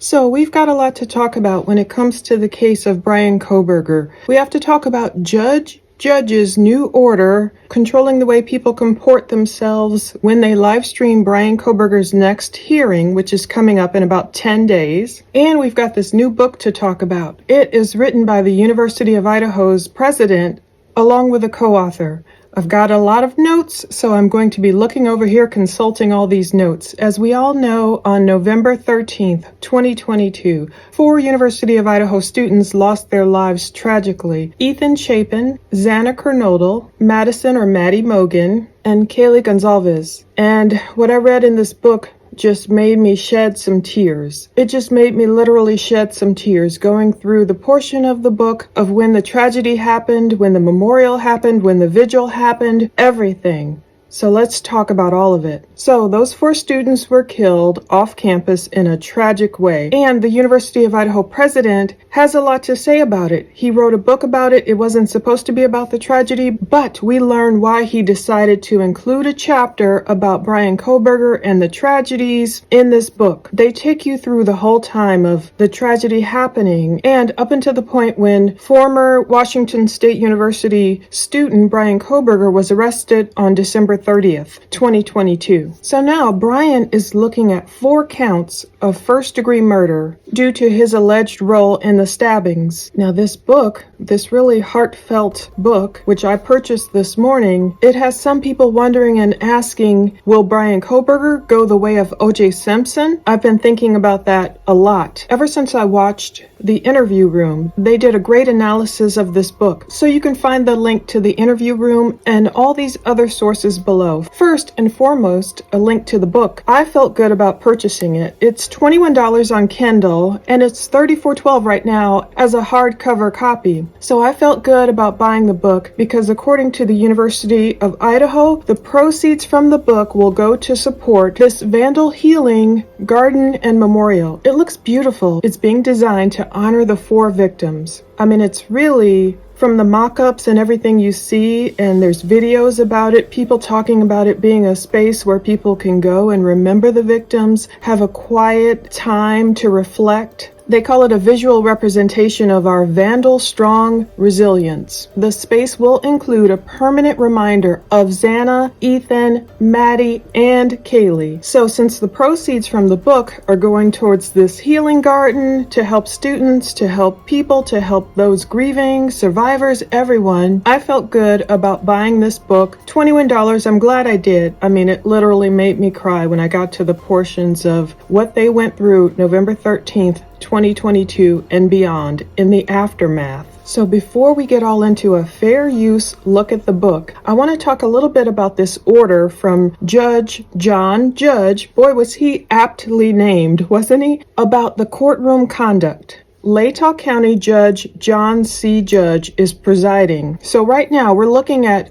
So we've got a lot to talk about when it comes to the case of Bryan Kohberger. We have to talk about Judge's new order controlling the way people comport themselves when they live stream Bryan Kohberger's next hearing, which is coming up in about 10 days. And we've got this new book to talk about. It is written by the University of Idaho's president along with a co-author. I've got a lot of notes, so I'm going to be looking over here consulting all these notes. As we all know, on November 13th, 2022, 4 University of Idaho students lost their lives tragically. Ethan Chapin, Xana Kernodle, Madison or Maddie Mogan, and Kaylee Gonzalez. And what I read in this book just made me shed some tears. It just made me literally shed some tears going through the portion of the book of when the tragedy happened, when the memorial happened, when the vigil happened, everything. So let's talk about all of it. So those 4 students were killed off campus in a tragic way. And the University of Idaho president has a lot to say about it. He wrote a book about it. It wasn't supposed to be about the tragedy, but we learn why he decided to include a chapter about Bryan Kohberger and the tragedies in this book. They take you through the whole time of the tragedy happening and up until the point when former Washington State University student Bryan Kohberger was arrested on December 30th, 2022. So now Bryan is looking at 4 counts of first-degree murder due to his alleged role in the stabbings. Now this book, this really heartfelt book, which I purchased this morning, it has some people wondering and asking, will Bryan Kohberger go the way of O.J. Simpson? I've been thinking about that a lot. Ever since I watched The Interview Room, they did a great analysis of this book. So you can find the link to The Interview Room and all these other sources below. First and foremost, a link to the book. I felt good about purchasing it. It's $21 on Kindle and it's $34.12 right now as a hardcover copy. So I felt good about buying the book because according to the University of Idaho, the proceeds from the book will go to support this vandal healing garden and memorial. It looks beautiful. It's being designed to honor the 4 victims. I mean, it's really from the mock-ups and everything you see, and there's videos about it, people talking about it being a space where people can go and remember the victims, have a quiet time to reflect. They call it a visual representation of our vandal strong resilience. The space will include a permanent reminder of Xana, Ethan, Maddie, and Kaylee. So since the proceeds from the book are going towards this healing garden to help students, to help people, to help those grieving, survivors, everyone, I felt good about buying this book. $21, I'm glad I did. I mean, it literally made me cry when I got to the portions of what they went through November 13th, 2022 and beyond in the aftermath. So before we get all into a fair use look at the book, I want to talk a little bit about this order from Judge John Judge, boy was he aptly named, wasn't he, about the courtroom conduct. Latah County Judge John C. Judge is presiding. So right now we're looking at,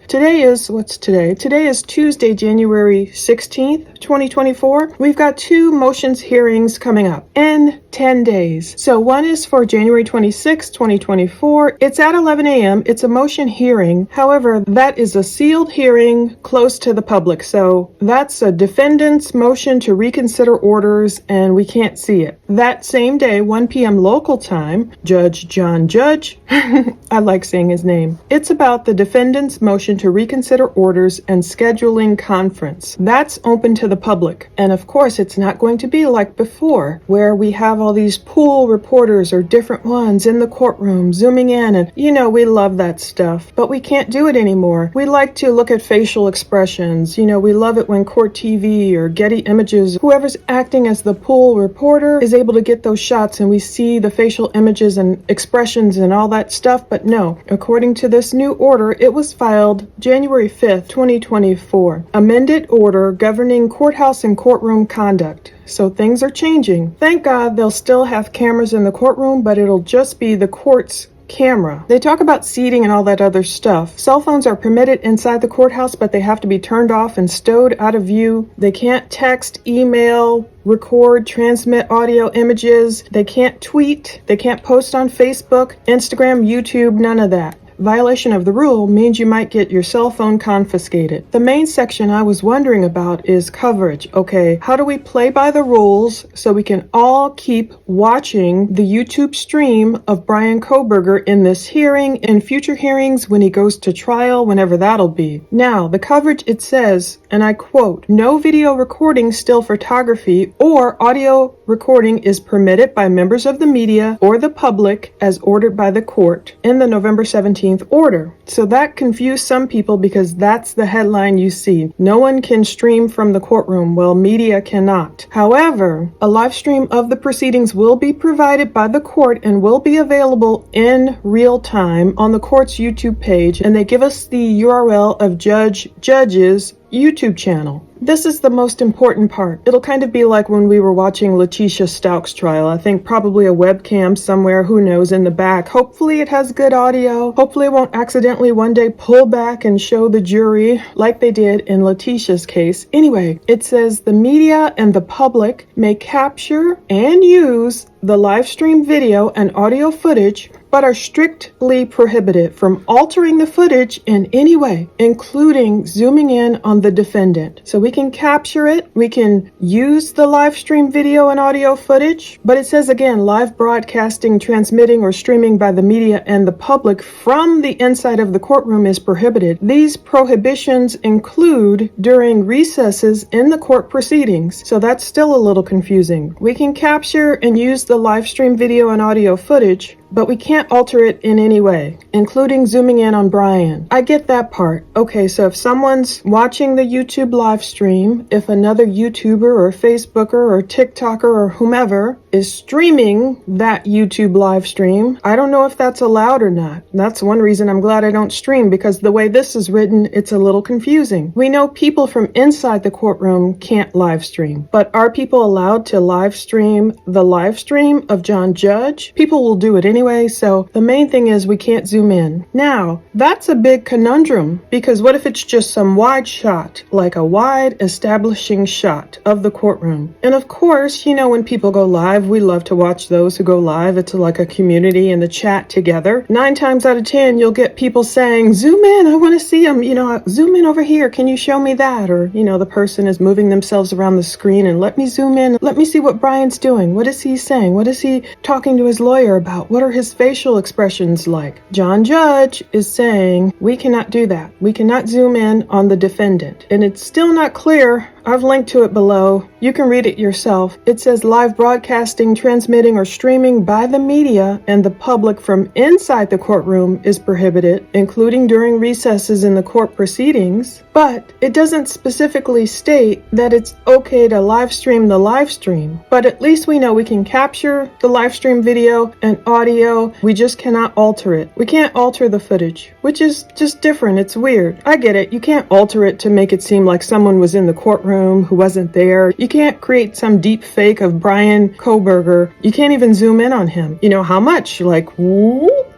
what's today? Today is Tuesday, January 16th, 2024. We've got 2 motions hearings coming up in 10 days. So one is for January 26, 2024. It's at 11 a.m. It's a motion hearing. However, that is a sealed hearing close to the public. So that's a defendant's motion to reconsider orders and we can't see it. That same day, 1 p.m. local time, Judge John Judge, I like saying his name, it's about the defendant's motion to reconsider orders and scheduling conference. That's open to the public. And of course, it's not going to be like before, where we have all these pool reporters or different ones in the courtroom zooming in and, we love that stuff, but we can't do it anymore. We like to look at facial expressions. We love it when Court TV or Getty Images, whoever's acting as the pool reporter is able to get those shots and we see the facial images and expressions and all that stuff, but no. According to this new order, it was filed January 5th, 2024. Amended order governing courthouse and courtroom conduct. So things are changing. Thank God they'll still have cameras in the courtroom, but it'll just be the court's camera. They talk about seating and all that other stuff. Cell phones are permitted inside the courthouse, but they have to be turned off and stowed out of view. They can't text, email, record, transmit audio images. They can't tweet. They can't post on Facebook, Instagram, YouTube, none of that. violation of the rule means you might get your cell phone confiscated. The main section I was wondering about is coverage. Okay, how do we play by the rules so we can all keep watching the YouTube stream of Bryan Kohberger in this hearing, in future hearings, when he goes to trial, whenever that'll be. Now, the coverage, it says, and I quote, "No video recording, still photography, or audio recording is permitted by members of the media or the public as ordered by the court in the November 17th order." So that confused some people because that's the headline you see. No one can stream from the courtroom. Well, media cannot. However, a live stream of the proceedings will be provided by the court and will be available in real time on the court's YouTube page, and they give us the URL of Judge's YouTube channel. This is the most important part. It'll kind of be like when we were watching Letitia Stauch's trial. I think probably a webcam somewhere, who knows, in the back. Hopefully it has good audio. Hopefully it won't accidentally one day pull back and show the jury like they did in Letitia's case. Anyway, it says the media and the public may capture and use the live stream video and audio footage, but are strictly prohibited from altering the footage in any way, including zooming in on the defendant. So we can capture it, we can use the live stream video and audio footage, but it says again, live broadcasting, transmitting, or streaming by the media and the public from the inside of the courtroom is prohibited. These prohibitions include during recesses in the court proceedings. So that's still a little confusing. We can capture and use the live stream video and audio footage, but we can't alter it in any way, including zooming in on Bryan. I get that part. Okay, so if someone's watching the YouTube live stream, if another YouTuber or Facebooker or TikToker or whomever is streaming that YouTube live stream, I don't know if that's allowed or not. That's one reason I'm glad I don't stream, because the way this is written, it's a little confusing. We know people from inside the courtroom can't live stream, but are people allowed to live stream the live stream of John Judge? People will do it anyway, so the main thing is we can't zoom in. Now, that's a big conundrum, because what if it's just some wide shot, like a wide establishing shot of the courtroom? And of course, you know, when people go live, we love to watch those who go live. It's like a community in the chat together. 9 times out of 10, you'll get people saying, zoom in, I want to see them, you know, zoom in over here, can you show me that? Or, you know, the person is moving themselves around the screen and let me zoom in, let me see what Bryan's doing. What is he saying? What is he talking to his lawyer about? What are his facial expressions like? John Judge is saying we cannot do that. We cannot zoom in on the defendant. And it's still not clear. I've linked to it below. You can read it yourself. It says live broadcasting, transmitting, or streaming by the media and the public from inside the courtroom is prohibited, including during recesses in the court proceedings. But it doesn't specifically state that it's okay to live stream the live stream. But at least we know we can capture the live stream video and audio. We just cannot alter it. We can't alter the footage, which is just different. It's weird. I get it. You can't alter it to make it seem like someone was in the courtroom who wasn't there. You can't create some deep fake of Bryan Kohberger. You can't even zoom in on him. You know how much? Like, whoop,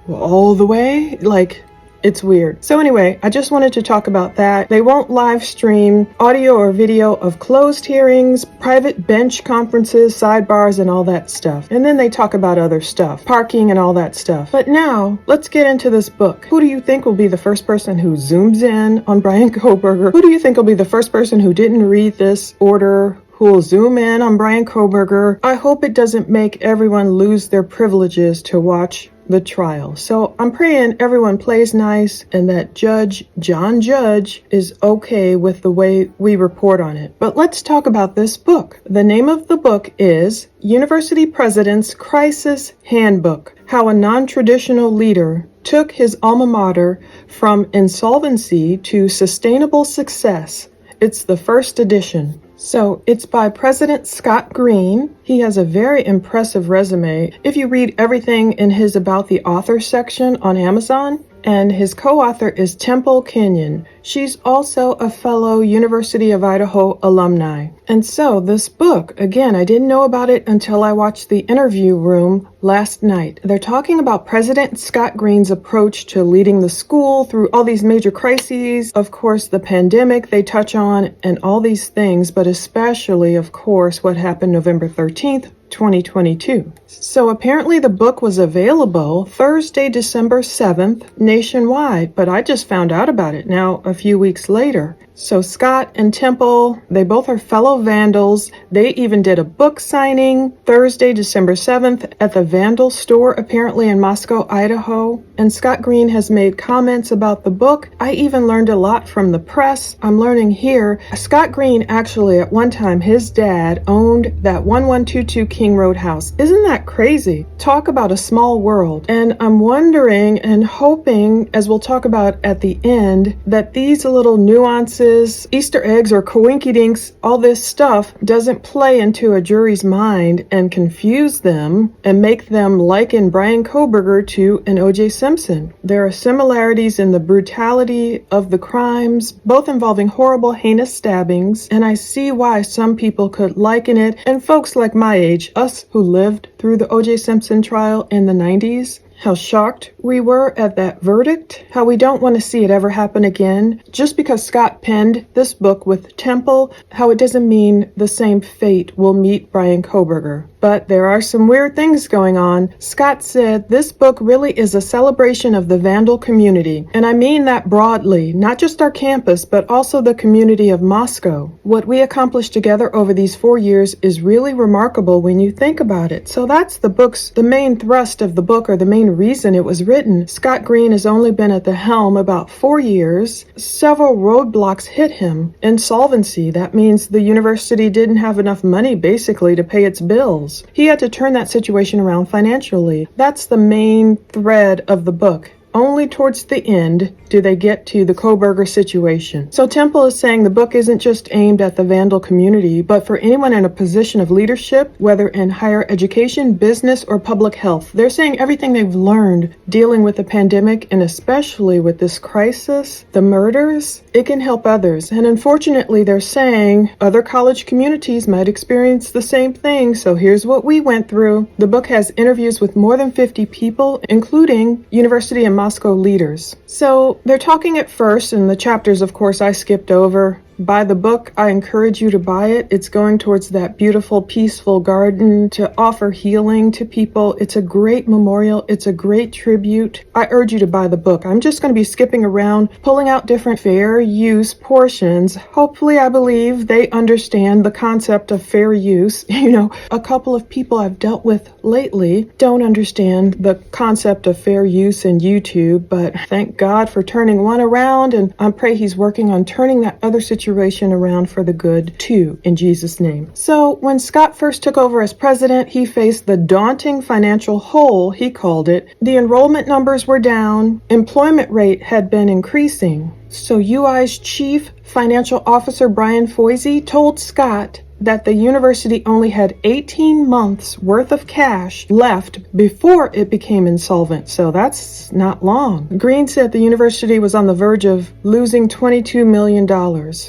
all the way? Like, it's weird. So anyway, I just wanted to talk about that. They won't live stream audio or video of closed hearings, private bench conferences, sidebars, and all that stuff. And then they talk about other stuff, parking and all that stuff. But now, let's get into this book. Who do you think will be the first person who zooms in on Bryan Kohberger? Who do you think will be the first person who didn't read this order, who will zoom in on Bryan Kohberger? I hope it doesn't make everyone lose their privileges to watch the trial. So I'm praying everyone plays nice and that John Judge is okay with the way we report on it. But let's talk about this book. The name of the book is University President's Crisis Handbook: How a Non-Traditional Leader Took His Alma Mater from Insolvency to Sustainable Success. It's the first edition. So it's by President Scott Green. He has a very impressive resume. If you read everything in his About the Author section on Amazon, and his co-author is Temple Kenyon. She's also a fellow University of Idaho alumni. And so this book, again, I didn't know about it until I watched the interview room last night. They're talking about President Scott Green's approach to leading the school through all these major crises. Of course, the pandemic they touch on and all these things, but especially, of course, what happened November 13th 2022. So apparently the book was available Thursday, December 7th, nationwide, but I just found out about it now a few weeks later. So Scott and Temple, they both are fellow Vandals. They even did a book signing Thursday, December 7th at the Vandal store, apparently in Moscow, Idaho. And Scott Green has made comments about the book. I even learned a lot from the press. I'm learning here. Scott Green, actually, at one time, his dad owned that 1122 King Road house. Isn't that crazy? Talk about a small world. And I'm wondering and hoping, as we'll talk about at the end, that these little nuances, Easter eggs or coinkydinks, all this stuff doesn't play into a jury's mind and confuse them and make them liken Bryan Kohberger to an O.J. Simpson. There are similarities in the brutality of the crimes, both involving horrible, heinous stabbings, and I see why some people could liken it, and folks like my age, us who lived through the O.J. Simpson trial in the 90s, how shocked we were at that verdict, how we don't want to see it ever happen again. Just because Scott penned this book with Temple, how it doesn't mean the same fate will meet Bryan Kohberger. But there are some weird things going on. Scott said this book really is a celebration of the Vandal community. And I mean that broadly, not just our campus, but also the community of Moscow. What we accomplished together over these 4 years is really remarkable when you think about it. So that's the main thrust of the book, or the main reason it was written. Scott Green has only been at the helm about 4 years. Several roadblocks hit him. Insolvency, that means the university didn't have enough money basically to pay its bills. He had to turn that situation around financially. That's the main thread of the book. Only towards the end do they get to the Kohberger situation. So Temple is saying the book isn't just aimed at the Vandal community, but for anyone in a position of leadership, whether in higher education, business, or public health. They're saying everything they've learned dealing with the pandemic, and especially with this crisis, the murders, it can help others. And unfortunately, they're saying other college communities might experience the same thing. So here's what we went through. The book has interviews with more than 50 people, including University and Moscow leaders. So they're talking at first, and the chapters, of course, I skipped over. Buy the book. I encourage you to buy it. It's going towards that beautiful, peaceful garden to offer healing to people. It's a great memorial. It's a great tribute. I urge you to buy the book. I'm just going to be skipping around, pulling out different fair use portions. Hopefully, I believe they understand the concept of fair use. A couple of people I've dealt with lately don't understand the concept of fair use in YouTube, but thank God for turning one around, and I pray he's working on turning that other situation around for the good too, in Jesus' name. So when Scott first took over as president, he faced the daunting financial hole, he called it. The enrollment numbers were down, employment rate had been increasing. So UI's chief financial officer, Brian Kohberger, told Scott that the university only had 18 months worth of cash left before it became insolvent. So that's not long. Green said the university was on the verge of losing $22 million.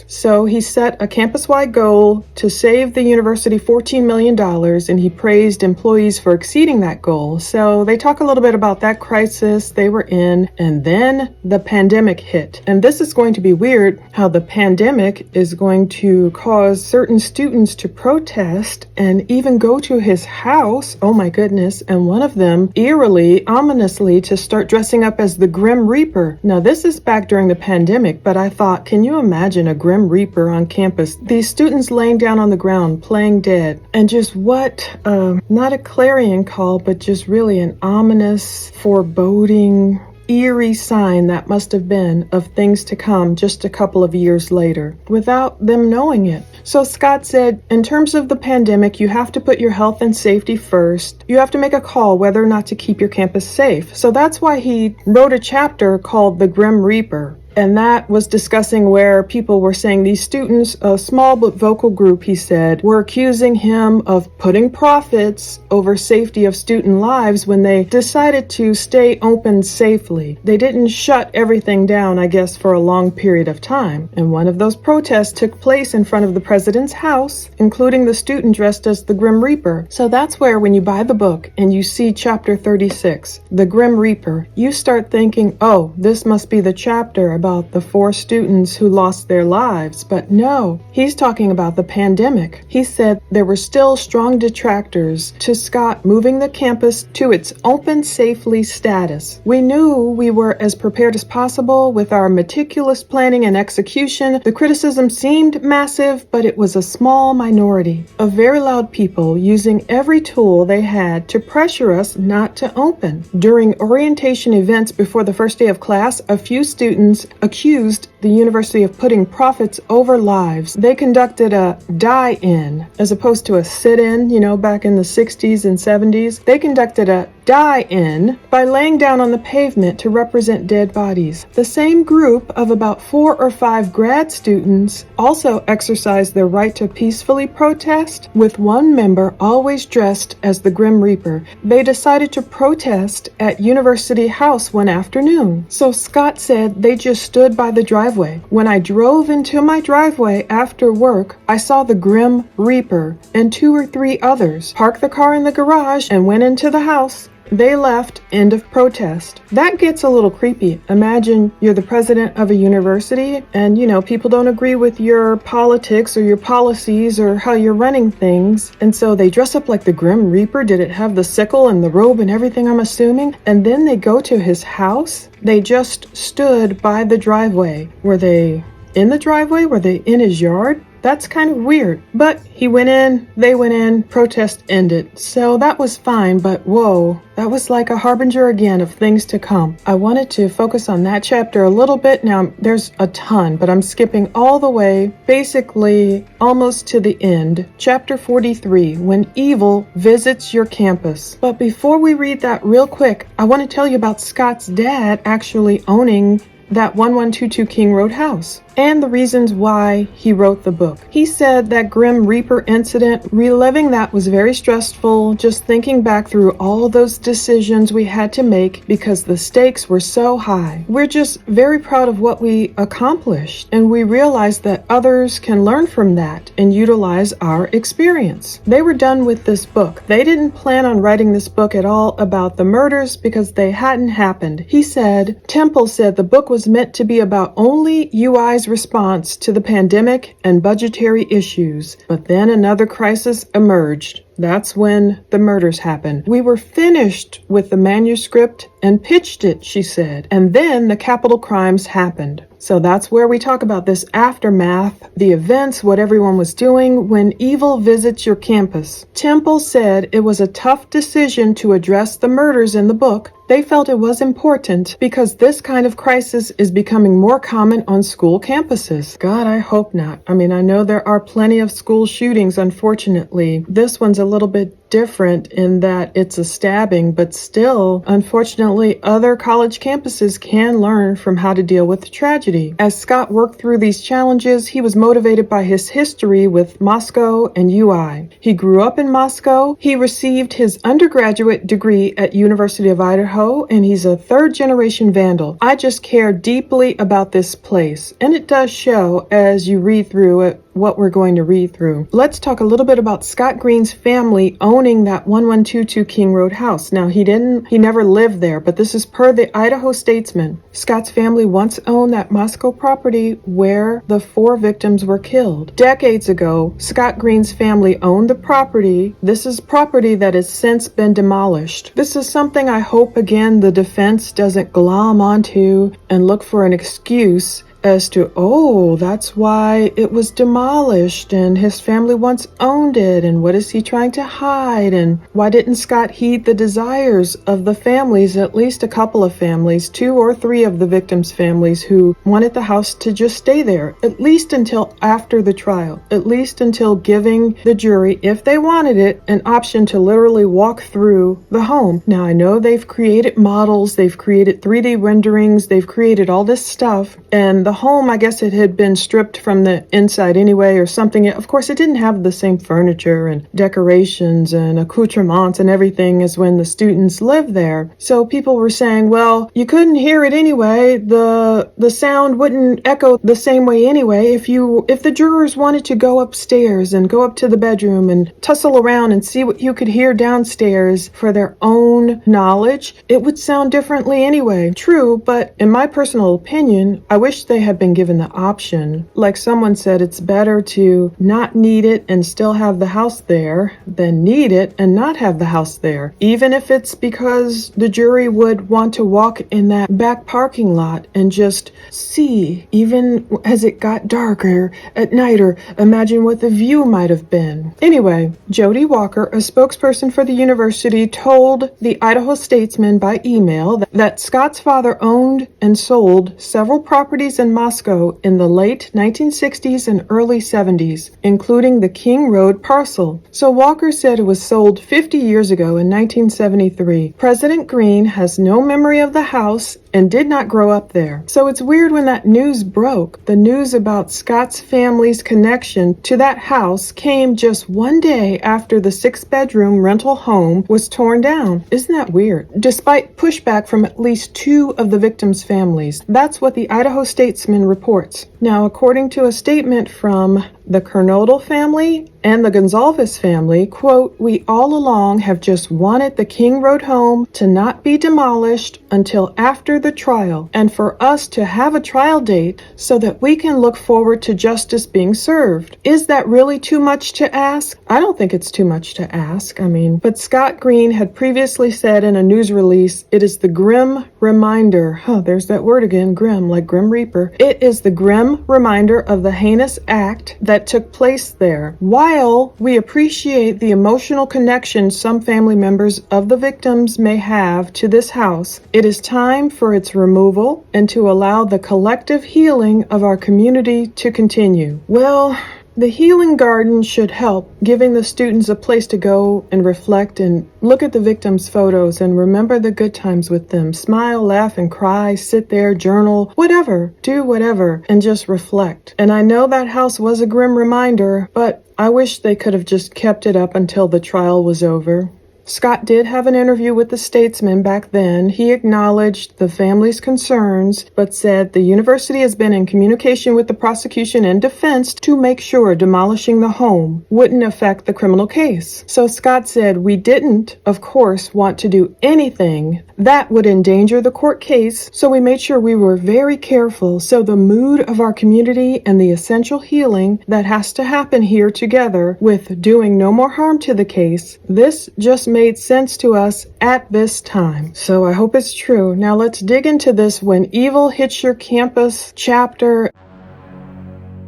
So he set a campus-wide goal to save the university $14 million, and he praised employees for exceeding that goal. So they talk a little bit about that crisis they were in, and then the pandemic hit. And this is going to be weird, how the pandemic is going to cause certain students to protest and even go to his house, oh my goodness, and one of them eerily, ominously, to start dressing up as the Grim Reaper. Now this is back during the pandemic, but I thought, can you imagine a Grim Reaper on campus? These students laying down on the ground, playing dead, and just not a clarion call, but just really an ominous, foreboding, eerie sign that must have been of things to come just a couple of years later, without them knowing it. So Scott said, in terms of the pandemic, you have to put your health and safety first. You have to make a call whether or not to keep your campus safe. So that's why he wrote a chapter called The Grim Reaper. And that was discussing where people were saying these students, a small but vocal group, he said, were accusing him of putting profits over safety of student lives when they decided to stay open safely. They didn't shut everything down, I guess, for a long period of time. And one of those protests took place in front of the president's house, including the student dressed as the Grim Reaper. So that's where, when you buy the book and you see chapter 36, the Grim Reaper, you start thinking, oh, this must be the chapter about about the 4 students who lost their lives, but no, he's talking about the pandemic. He said there were still strong detractors to Scott moving the campus to its open safely status. We knew we were as prepared as possible with our meticulous planning and execution. The criticism seemed massive, but it was a small minority of very loud people using every tool they had to pressure us not to open. During orientation events before the first day of class, a few students accused the university of putting profits over lives. They conducted a die-in as opposed to a sit-in, back in the 60s and 70s. They conducted a die-in by laying down on the pavement to represent dead bodies. The same group of about 4 or 5 grad students also exercised their right to peacefully protest, with one member always dressed as the Grim Reaper. They decided to protest at University House one afternoon. So Scott said they just stood by the driveway. When I drove into my driveway after work, I saw the Grim Reaper and 2 or 3 others park the car in the garage and went into the house. They left. End of protest. That gets a little creepy. Imagine you're the president of a university and, people don't agree with your politics or your policies or how you're running things. And so they dress up like the Grim Reaper. Did it have the sickle and the robe and everything, I'm assuming? And then they go to his house. They just stood by the driveway. Were they in the driveway? Were they in his yard? That's kind of weird. But he went in, they went in, protest ended. So that was fine, but whoa, that was like a harbinger again of things to come. I wanted to focus on that chapter a little bit. Now, there's a ton, but I'm skipping all the way, basically almost to the end. Chapter 43, When Evil Visits Your Campus. But before we read that real quick, I want to tell you about Scott's dad actually owning that 1122 King Road house, and the reasons why he wrote the book. He said that Grim Reaper incident, reliving that was very stressful, just thinking back through all those decisions we had to make because the stakes were so high. We're just very proud of what we accomplished, and we realized that others can learn from that and utilize our experience. They were done with this book. They didn't plan on writing this book at all about the murders because they hadn't happened. He said, Temple said the book was meant to be about only UI's response to the pandemic and budgetary issues, but then another crisis emerged. That's when the murders happened. We were finished with the manuscript and pitched it, she said, and then the capital crimes happened. So that's where we talk about this aftermath, the events, what everyone was doing when evil visits your campus. Temple said it was a tough decision to address the murders in the book. They felt it was important because this kind of crisis is becoming more common on school campuses. God, I hope not. I know there are plenty of school shootings, unfortunately. This one's a little bit different in that it's a stabbing, but still, unfortunately, other college campuses can learn from how to deal with the tragedy. As Scott worked through these challenges, he was motivated by his history with Moscow and UI. He grew up in Moscow. He received his undergraduate degree at University of Idaho, and he's a third-generation Vandal. I just care deeply about this place, and it does show as you read through it what we're going to read through. Let's talk a little bit about Scott Green's family owning that 1122 King Road house. Now, he never lived there, but this is per the Idaho Statesman. Scott's family once owned that Moscow property where the 4 victims were killed. Decades ago, Scott Green's family owned the property. This is property that has since been demolished. This is something I hope, again, the defense doesn't glom onto and look for an excuse as to, oh, that's why it was demolished and his family once owned it, and what is he trying to hide, and why didn't Scott heed the desires of the families, at least a couple of families, 2 or 3 of the victims' families who wanted the house to just stay there, at least until after the trial, at least until giving the jury, if they wanted it, an option to literally walk through the home. Now, I know they've created models, they've created 3D renderings, they've created all this stuff, and the home, I guess it had been stripped from the inside anyway or something. Of course, it didn't have the same furniture and decorations and accoutrements and everything as when the students lived there. So people were saying, well, you couldn't hear it anyway. The sound wouldn't echo the same way anyway. If the jurors wanted to go upstairs and go up to the bedroom and tussle around and see what you could hear downstairs for their own knowledge, it would sound differently anyway. True, but in my personal opinion, I wish they had been given the option. Like someone said, it's better to not need it and still have the house there than need it and not have the house there. Even if it's because the jury would want to walk in that back parking lot and just see, even as it got darker at night, or imagine what the view might have been. Anyway, Jody Walker, a spokesperson for the university, told the Idaho Statesman by email that Scott's father owned and sold several properties in Moscow in the late 1960s and early 70s, including the King Road parcel. So Walker said it was sold 50 years ago in 1973. President Green has no memory of the house and did not grow up there. So it's weird when that news broke. The news about Scott's family's connection to that house came just one day after the 6-bedroom rental home was torn down. Isn't that weird? Despite pushback from at least 2 of the victims' families. That's what the Idaho Statesman reports. Now, according to a statement from the Kernodle family and the Gonzalez family, quote, "We all along have just wanted the King Road home to not be demolished until after the trial, and for us to have a trial date so that we can look forward to justice being served." Is that really too much to ask? I don't think it's too much to ask. But Scott Green had previously said in a news release, it is the grim reminder, there's that word again, grim, like Grim Reaper. It is the grim reminder of the heinous act that took place there. While we appreciate the emotional connection some family members of the victims may have to this house, it is time for its removal and to allow the collective healing of our community to continue. Well, the healing garden should help, giving the students a place to go and reflect and look at the victims' photos and remember the good times with them. Smile, laugh, and cry, sit there, journal, whatever, do whatever, and just reflect. And I know that house was a grim reminder, but I wish they could have just kept it up until the trial was over. Scott did have an interview with the Statesman back then. He acknowledged the family's concerns, but said the university has been in communication with the prosecution and defense to make sure demolishing the home wouldn't affect the criminal case. So Scott said, "We didn't, of course, want to do anything that would endanger the court case, so we made sure we were very careful so the mood of our community and the essential healing that has to happen here together with doing no more harm to the case, this just made sense to us at this time." So I hope it's true. Now let's dig into this When Evil Hits Your Campus chapter.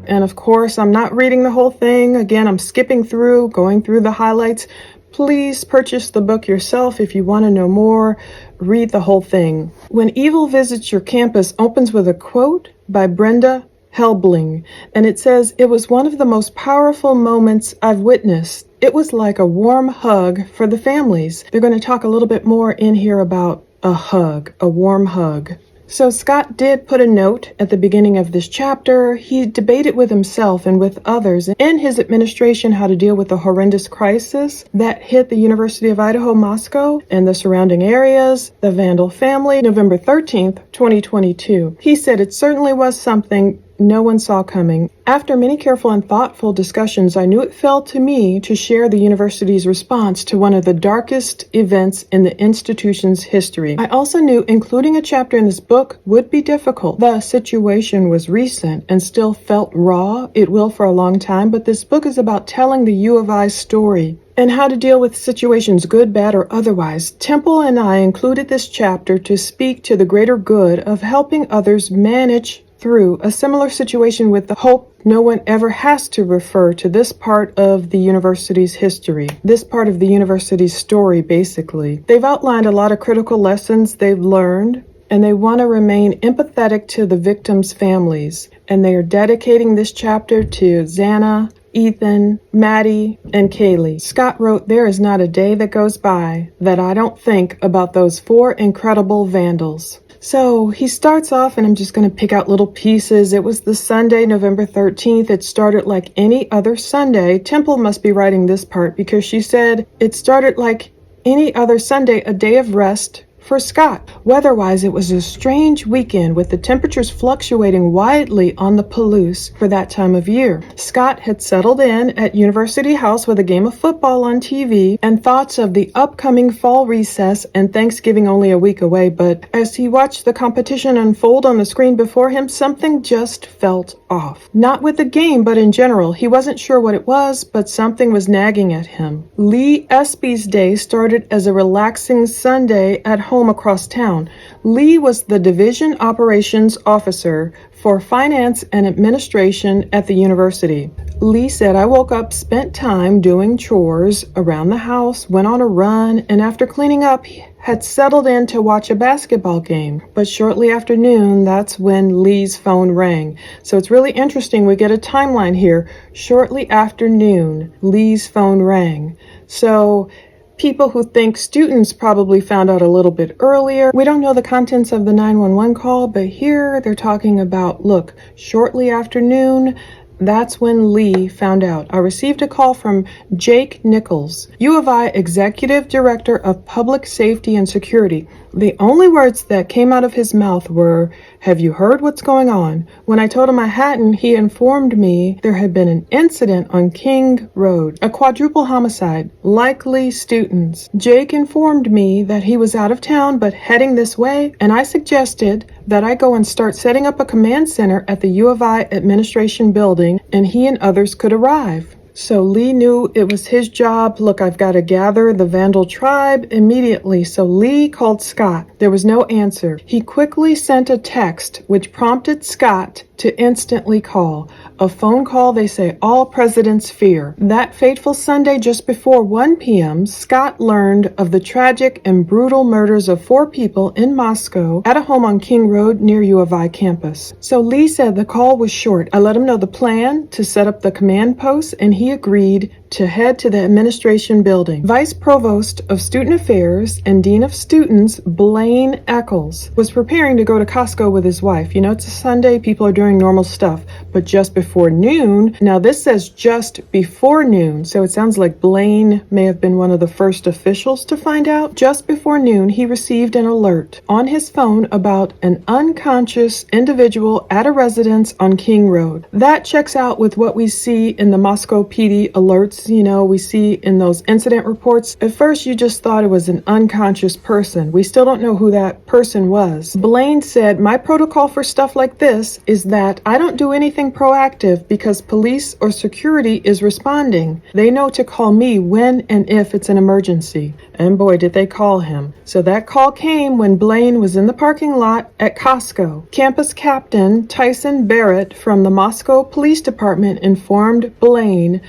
And of course, I'm not reading the whole thing. Again, I'm skipping through, going through the highlights. Please purchase the book yourself if you want to know more. Read the whole thing. When Evil Visits Your Campus opens with a quote by Brenda Helbling, and it says, "It was one of the most powerful moments I've witnessed. It was like a warm hug for the families." They're going to talk a little bit more in here about a hug, a warm hug. So Scott did put a note at the beginning of this chapter. He debated with himself and with others in his administration how to deal with the horrendous crisis that hit the University of Idaho, Moscow, and the surrounding areas, the Vandal family, November 13th, 2022. He said it certainly was something no one saw coming. After many careful and thoughtful discussions, I knew it fell to me to share the university's response to one of the darkest events in the institution's history. I also knew including a chapter in this book would be difficult. The situation was recent and still felt raw. It will for a long time, but this book is about telling the UofI story and how to deal with situations, good, bad, or otherwise. Temple and I included this chapter to speak to the greater good of helping others manage through a similar situation with the hope no one ever has to refer to this part of the university's history, this part of the university's story, basically. They've outlined a lot of critical lessons they've learned, and they want to remain empathetic to the victims' families. And they are dedicating this chapter to Xana, Ethan, Maddie, and Kaylee. Scott wrote, "There is not a day that goes by that I don't think about those 4 incredible vandals." So he starts off, and I'm just going to pick out little pieces. It was the Sunday, November 13th. It started like any other Sunday. Temple must be writing this part because she said it started like any other Sunday, a day of rest for Scott. Weather-wise, it was a strange weekend with the temperatures fluctuating widely on the Palouse for that time of year. Scott had settled in at University House with a game of football on TV and thoughts of the upcoming fall recess and Thanksgiving only a week away, but as he watched the competition unfold on the screen before him, something just felt off. Not with the game, but in general. He wasn't sure what it was, but something was nagging at him. Lee Espy's day started as a relaxing Sunday at home across town. Lee was the division operations officer for finance and administration at the university. Lee said, I woke up, spent time doing chores around the house, went on a run, and after cleaning up, had settled in to watch a basketball game. But shortly after noon, that's when Lee's phone rang. So it's really interesting. We get a timeline here. Shortly after noon, Lee's phone rang. So people who think students probably found out a little bit earlier. We don't know the contents of the 911 call, but here they're talking about, look, shortly after noon, that's when Lee found out. I received a call from Jake Nichols, UofI Executive Director of Public Safety and Security. The only words that came out of his mouth were, have you heard what's going on? When I told him I hadn't, he informed me there had been an incident on King Road, a quadruple homicide, likely students. Jake informed me that he was out of town but heading this way, and I suggested that I go and start setting up a command center at the UofI administration building, and he and others could arrive. So Lee knew it was his job. Look, I've got to gather the Vandal tribe immediately. So Lee called Scott. There was no answer. He quickly sent a text which prompted Scott to instantly call. A phone call they say all presidents fear. That fateful Sunday just before 1 p.m., Scott learned of the tragic and brutal murders of 4 people in Moscow at a home on King Road near UofI campus. So Lee said the call was short. I let him know the plan to set up the command post, and he agreed to head to the administration building. Vice Provost of Student Affairs and Dean of Students, Blaine Eccles, was preparing to go to Costco with his wife. You know, it's a Sunday, people are doing normal stuff, but just before noon, now this says just before noon, so it sounds like Blaine may have been one of the first officials to find out. Just before noon, he received an alert on his phone about an unconscious individual at a residence on King Road. That checks out with what we see in the Moscow PD alerts. You know, we see in those incident reports. At first, you just thought it was an unconscious person. We still don't know who that person was. Blaine said, my protocol for stuff like this is that I don't do anything proactive because police or security is responding. They know to call me when and if it's an emergency. And boy, did they call him. So that call came when Blaine was in the parking lot at Costco. Campus Captain Tyson Barrett from the Moscow Police Department informed Blaine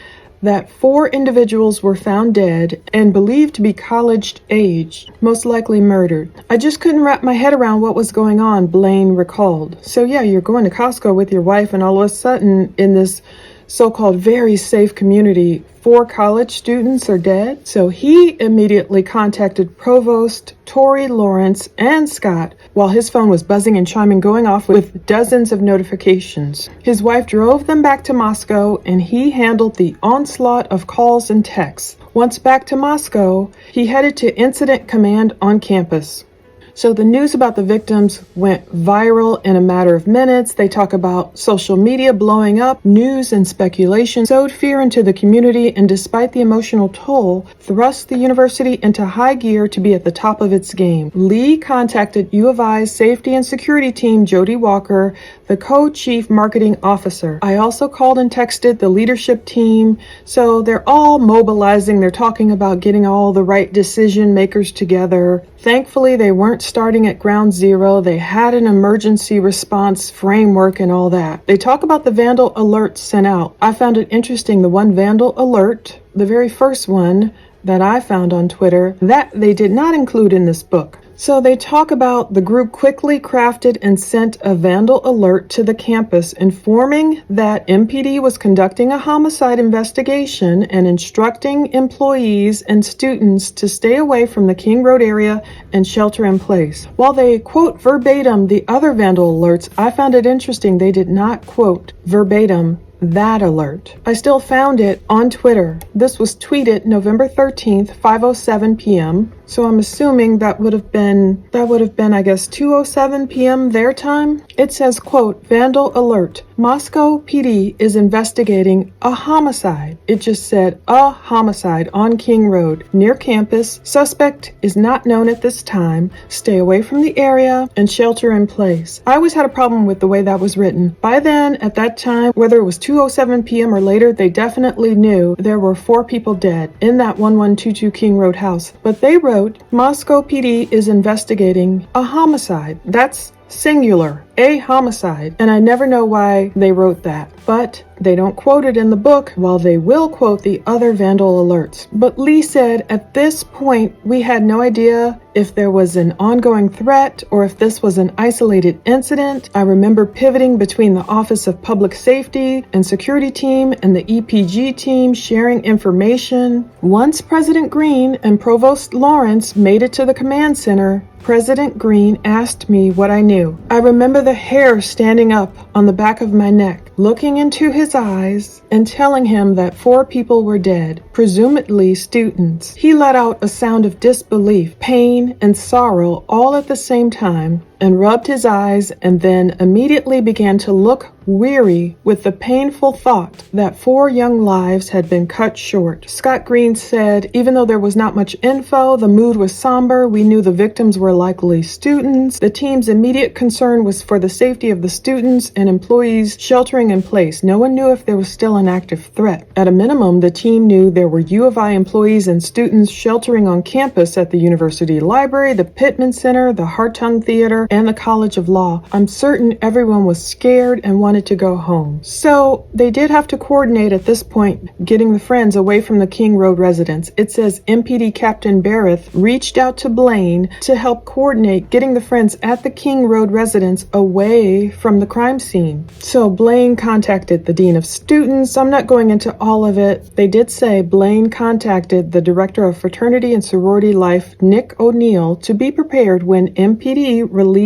that 4 individuals were found dead and believed to be college-aged, most likely murdered. I just couldn't wrap my head around what was going on, Blaine recalled. So yeah, you're going to Costco with your wife, and all of a sudden, in this so-called very safe community, 4 college students are dead. So he immediately contacted Provost Tori Lawrence and Scott while his phone was buzzing and chiming, going off with dozens of notifications. His wife drove them back to Moscow, and he handled the onslaught of calls and texts. Once back to Moscow, he headed to Incident Command on campus. So the news about the victims went viral in a matter of minutes. They talk about social media blowing up, news and speculation sowed fear into the community, and despite the emotional toll, thrust the university into high gear to be at the top of its game. Lee contacted UofI's safety and security team, Jody Walker, the co-chief marketing officer. I also called and texted the leadership team. So they're all mobilizing. They're talking about getting all the right decision makers together. Thankfully, they weren't starting at ground zero. They had an emergency response framework and all that. They talk about the Vandal alerts sent out. I found it interesting, the one Vandal alert, the very first one that I found on Twitter, that they did not include in this book. So they talk about the group quickly crafted and sent a vandal alert to the campus informing that MPD was conducting a homicide investigation and instructing employees and students to stay away from the King Road area and shelter in place. While they quote verbatim the other vandal alerts, I found it interesting they did not quote verbatim that alert. I still found it on Twitter. This was tweeted November 13th, 5:07 p.m. So I'm assuming that would have been, I guess, 2:07 p.m. their time. It says, quote, vandal alert. Moscow PD is investigating a homicide. It just said a homicide on King Road near campus. Suspect is not known at this time. Stay away from the area and shelter in place. I always had a problem with the way that was written. By then, at that time, whether it was 2:07 p.m. or later, they definitely knew there were 4 people dead in that 1122 King Road house. But they wrote, Moscow PD is investigating a homicide. That's singular, a homicide. And I never know why they wrote that. But they don't quote it in the book, while they will quote the other vandal alerts. But Lee said at this point, we had no idea if there was an ongoing threat or if this was an isolated incident. I remember pivoting between the Office of Public Safety and Security team and the EPG team sharing information. Once President Green and Provost Lawrence made it to the command center, President Green asked me what I knew. I remember the hair standing up on the back of my neck, looking into his eyes and telling him that 4 people were dead, presumably students. He let out a sound of disbelief, pain, and sorrow all at the same time, and rubbed his eyes and then immediately began to look weary with the painful thought that 4 young lives had been cut short. Scott Green said, even though there was not much info, the mood was somber. We knew the victims were likely students. The team's immediate concern was for the safety of the students and employees sheltering in place. No one knew if there was still an active threat. At a minimum, the team knew there were UofI employees and students sheltering on campus at the University Library, the Pittman Center, the Hartung Theater, and the College of Law. I'm certain everyone was scared and wanted to go home. So they did have to coordinate at this point, getting the friends away from the King Road residence. It says MPD Captain Barrett reached out to Blaine to help coordinate getting the friends at the King Road residence away from the crime scene. So Blaine contacted the Dean of Students. I'm not going into all of it. They did say Blaine contacted the Director of Fraternity and Sorority Life, Nick O'Neill, to be prepared when MPD released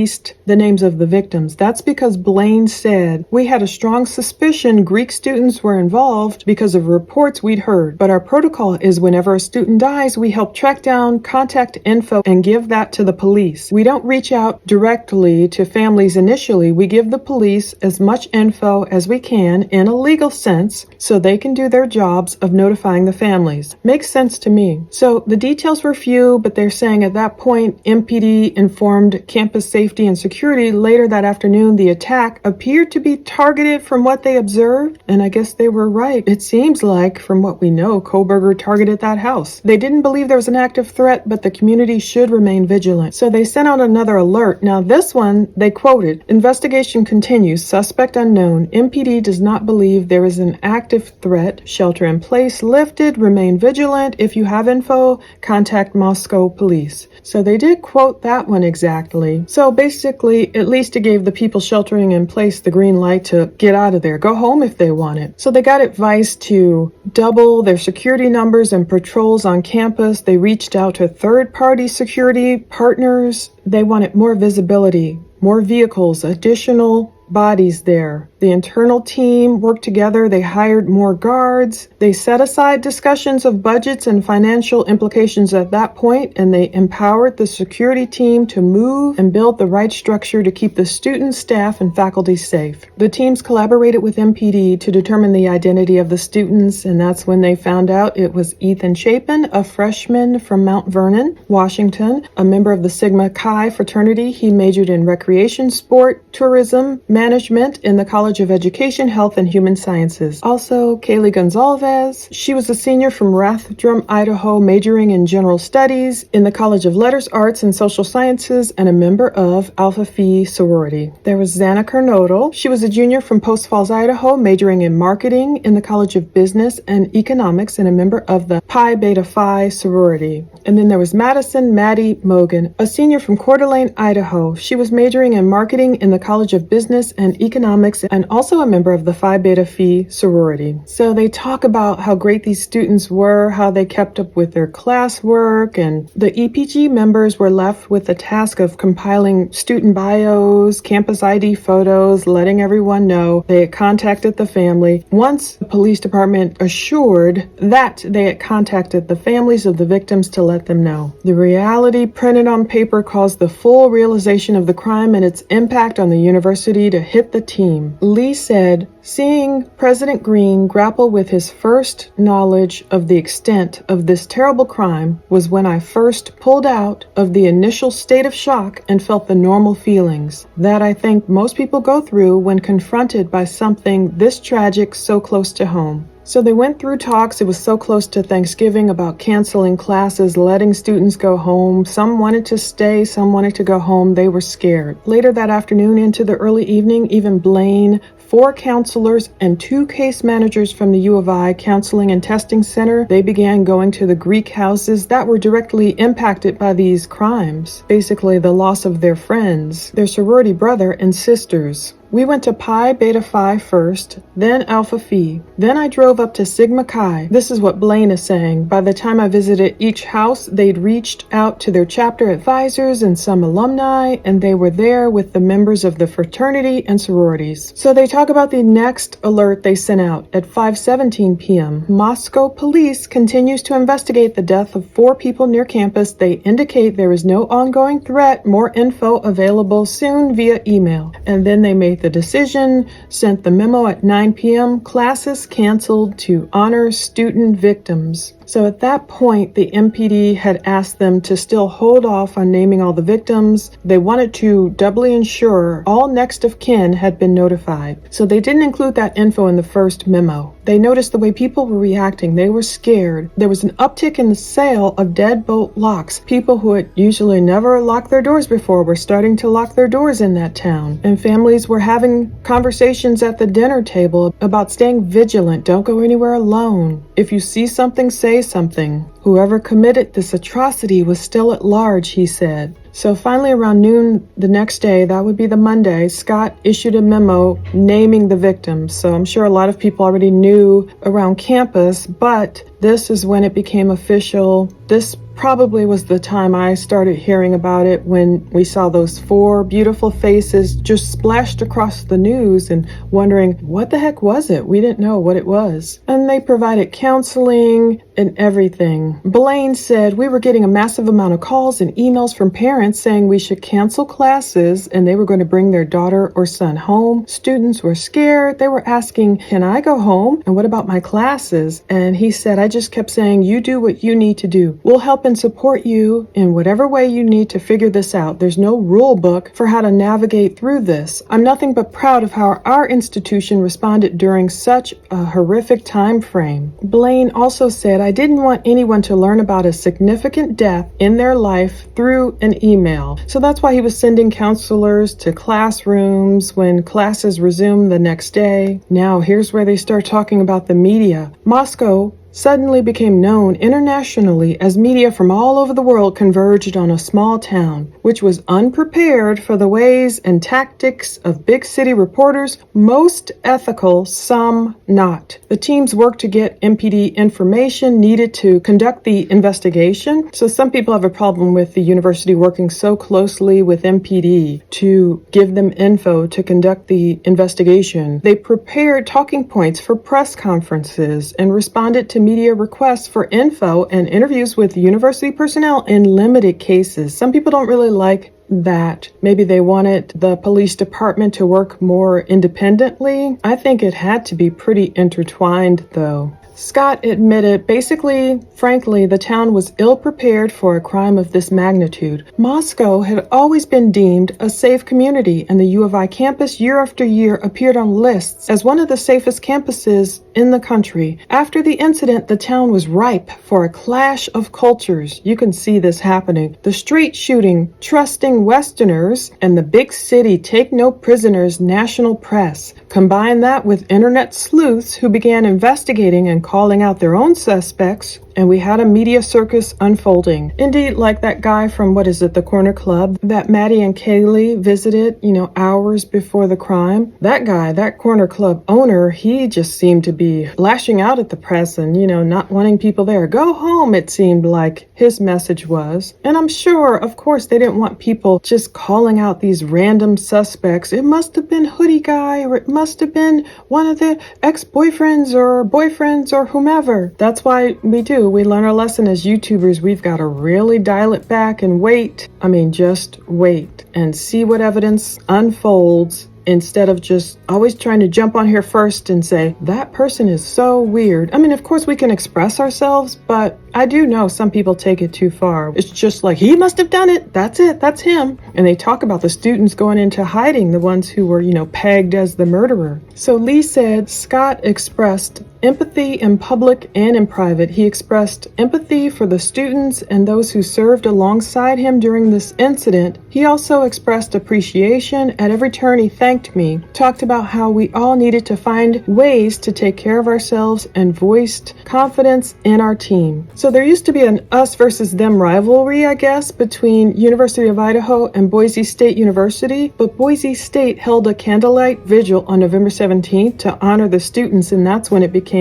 the names of the victims. That's because Blaine said, we had a strong suspicion Greek students were involved because of reports we'd heard, but our protocol is whenever a student dies, we help track down contact info and give that to the police. We don't reach out directly to families initially. We give the police as much info as we can in a legal sense so they can do their jobs of notifying the families. Makes sense to me. So the details were few, but they're saying at that point, MPD informed campus safety and security. Later that afternoon, the attack appeared to be targeted from what they observed, and I guess they were right. It seems like, from what we know, Kohberger targeted that house. They didn't believe there was an active threat, but the community should remain vigilant. So they sent out another alert. Now this one, they quoted, investigation continues, suspect unknown. MPD does not believe there is an active threat. Shelter in place lifted. Remain vigilant. If you have info, contact Moscow police. So they did quote that one exactly. So basically, at least it gave the people sheltering in place the green light to get out of there, go home if they wanted. So they got advice to double their security numbers and patrols on campus. They reached out to third-party security partners. They wanted more visibility, more vehicles, additional bodies there. The internal team worked together. They hired more guards. They set aside discussions of budgets and financial implications at that point, and they empowered the security team to move and build the right structure to keep the students, staff, and faculty safe. The teams collaborated with MPD to determine the identity of the students, and that's when they found out it was Ethan Chapin, a freshman from Mount Vernon, Washington, a member of the Sigma Chi fraternity. He majored in recreation, sport, tourism, management in the College College of Education, Health, and Human Sciences. Also, Kaylee Gonzalez. She was a senior from Rathdrum, Idaho, majoring in General Studies in the College of Letters, Arts, and Social Sciences, and a member of Alpha Phi sorority. There was Xana Kernodle. She was a junior from Post Falls, Idaho, majoring in marketing in the College of Business and Economics, and a member of the Pi Beta Phi sorority. And then there was Maddie Mogan, a senior from Coeur d'Alene, Idaho. She was majoring in marketing in the College of Business and Economics and also a member of the Phi Beta Phi sorority. So they talk about how great these students were, how they kept up with their classwork, and the EPG members were left with the task of compiling student bios, campus ID photos, letting everyone know they had contacted the family. Once the police department assured that they had contacted the families of the victims to let them know. The reality printed on paper caused the full realization of the crime and its impact on the university to hit the team. Lee said, "Seeing President Green grapple with his first knowledge of the extent of this terrible crime was when I first pulled out of the initial state of shock and felt the normal feelings that I think most people go through when confronted by something this tragic so close to home." So they went through talks. It was so close to Thanksgiving about canceling classes, letting students go home. Some wanted to stay, some wanted to go home. They were scared. Later that afternoon into the early evening, even Blaine, 4 counselors, and 2 case managers from the UofI Counseling and Testing Center, they began going to the Greek houses that were directly impacted by these crimes. Basically, the loss of their friends, their sorority brother and sisters. We went to Pi Beta Phi first, then Alpha Phi. Then I drove up to Sigma Chi. This is what Blaine is saying. By the time I visited each house, they'd reached out to their chapter advisors and some alumni, and they were there with the members of the fraternity and sororities. So they talk about the next alert they sent out at 5:17 p.m. Moscow police continues to investigate the death of 4 people near campus. They indicate there is no ongoing threat. More info available soon via email. And then they made the decision, sent the memo at 9 p.m. Classes canceled to honor student victims. So at that point, the MPD had asked them to still hold off on naming all the victims. They wanted to doubly ensure all next of kin had been notified. So they didn't include that info in the first memo. They noticed the way people were reacting. They were scared. There was an uptick in the sale of deadbolt locks. People who had usually never locked their doors before were starting to lock their doors in that town. And families were having conversations at the dinner table about staying vigilant. Don't go anywhere alone. If you see something, say something. Whoever committed this atrocity was still at large, he said. So finally around noon the next day, that would be the Monday, Scott issued a memo naming the victims. So I'm sure a lot of people already knew around campus, but this is when it became official. This probably was the time I started hearing about it, when we saw those 4 beautiful faces just splashed across the news and wondering, what the heck was it? We didn't know what it was. And they provided counseling and everything. Blaine said, "We were getting a massive amount of calls and emails from parents saying we should cancel classes and they were going to bring their daughter or son home. Students were scared. They were asking, can I go home? And what about my classes?" And he said, "I just kept saying, you do what you need to do. We'll help and support you in whatever way you need to figure this out. There's no rule book for how to navigate through this. I'm nothing but proud of how our institution responded during such a horrific time frame." Blaine also said, "I didn't want anyone to learn about a significant death in their life through an email." So that's why he was sending counselors to classrooms when classes resumed the next day. Now here's where they start talking about the media. Moscow suddenly became known internationally as media from all over the world converged on a small town, which was unprepared for the ways and tactics of big city reporters, most ethical, some not. The teams worked to get MPD information needed to conduct the investigation. So some people have a problem with the university working so closely with MPD to give them info to conduct the investigation. They prepared talking points for press conferences and responded to media requests for info and interviews with university personnel in limited cases. Some people don't really like that. Maybe they wanted the police department to work more independently. I think it had to be pretty intertwined though. Scott admitted, basically, frankly, the town was ill-prepared for a crime of this magnitude. Moscow had always been deemed a safe community, and the UofI campus year after year appeared on lists as one of the safest campuses in the country. After the incident, the town was ripe for a clash of cultures. You can see this happening. The street shooting, trusting Westerners, and the big city take no prisoners national press. Combine that with internet sleuths who began investigating and calling out their own suspects, and we had a media circus unfolding. Indeed, like that guy from, the Corner Club that Maddie and Kaylee visited, hours before the crime. That guy, that Corner Club owner, he just seemed to be lashing out at the press and, not wanting people there. Go home, it seemed like his message was. And I'm sure, of course, they didn't want people just calling out these random suspects. It must have been Hoodie Guy, or it must have been one of the ex-boyfriends or boyfriends or whomever. That's why we learn our lesson as YouTubers. We've got to really dial it back and wait. Just wait and see what evidence unfolds, instead of just always trying to jump on here first and say, that person is so weird. Of course we can express ourselves, but I do know some people take it too far. It's just like, he must have done it. That's it. That's him. And they talk about the students going into hiding, the ones who were, pegged as the murderer. So Lee said Scott expressed empathy in public and in private. He expressed empathy for the students and those who served alongside him during this incident. He also expressed appreciation. At every turn, he thanked me, talked about how we all needed to find ways to take care of ourselves, and voiced confidence in our team. So there used to be an us versus them rivalry, I guess, between University of Idaho and Boise State University, but Boise State held a candlelight vigil on November 17th to honor the students, and that's when it became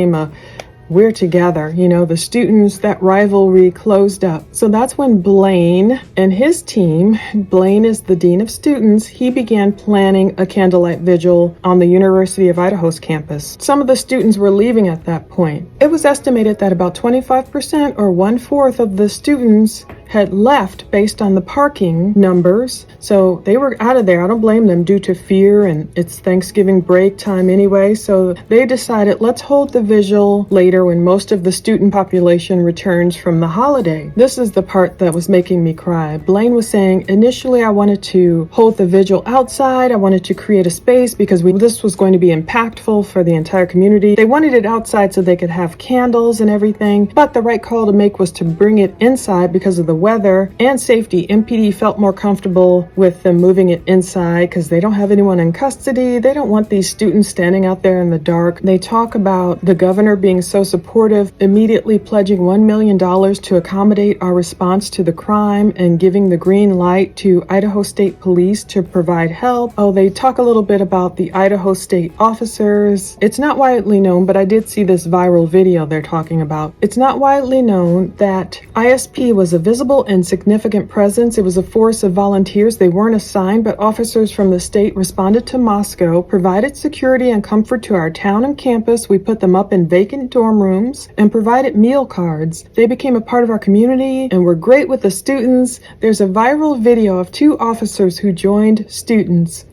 we're together, the students, that rivalry closed up. So that's when Blaine and his team, Blaine is the dean of students, he began planning a candlelight vigil on the University of Idaho's campus. Some of the students were leaving at that point. It was estimated that about 25% or 1/4 of the students had left based on the parking numbers. So they were out of there. I don't blame them, due to fear, and it's Thanksgiving break time anyway. So they decided, let's hold the vigil later when most of the student population returns from the holiday. This is the part that was making me cry. Blaine was saying, initially I wanted to hold the vigil outside. I wanted to create a space because this was going to be impactful for the entire community. They wanted it outside so they could have candles and everything, but the right call to make was to bring it inside because of the weather and safety. MPD felt more comfortable with them moving it inside because they don't have anyone in custody. They don't want these students standing out there in the dark. They talk about the governor being so supportive, immediately pledging $1 million to accommodate our response to the crime and giving the green light to Idaho State Police to provide help. Oh, they talk a little bit about the Idaho State officers. It's not widely known, but I did see this viral video they're talking about. It's not widely known that ISP was a visible and significant presence. It was a force of volunteers. They weren't assigned, but officers from the state responded to Moscow, provided security and comfort to our town and campus. We put them up in vacant dorm rooms and provided meal cards. They became a part of our community and were great with the students. There's a viral video of 2 officers who joined students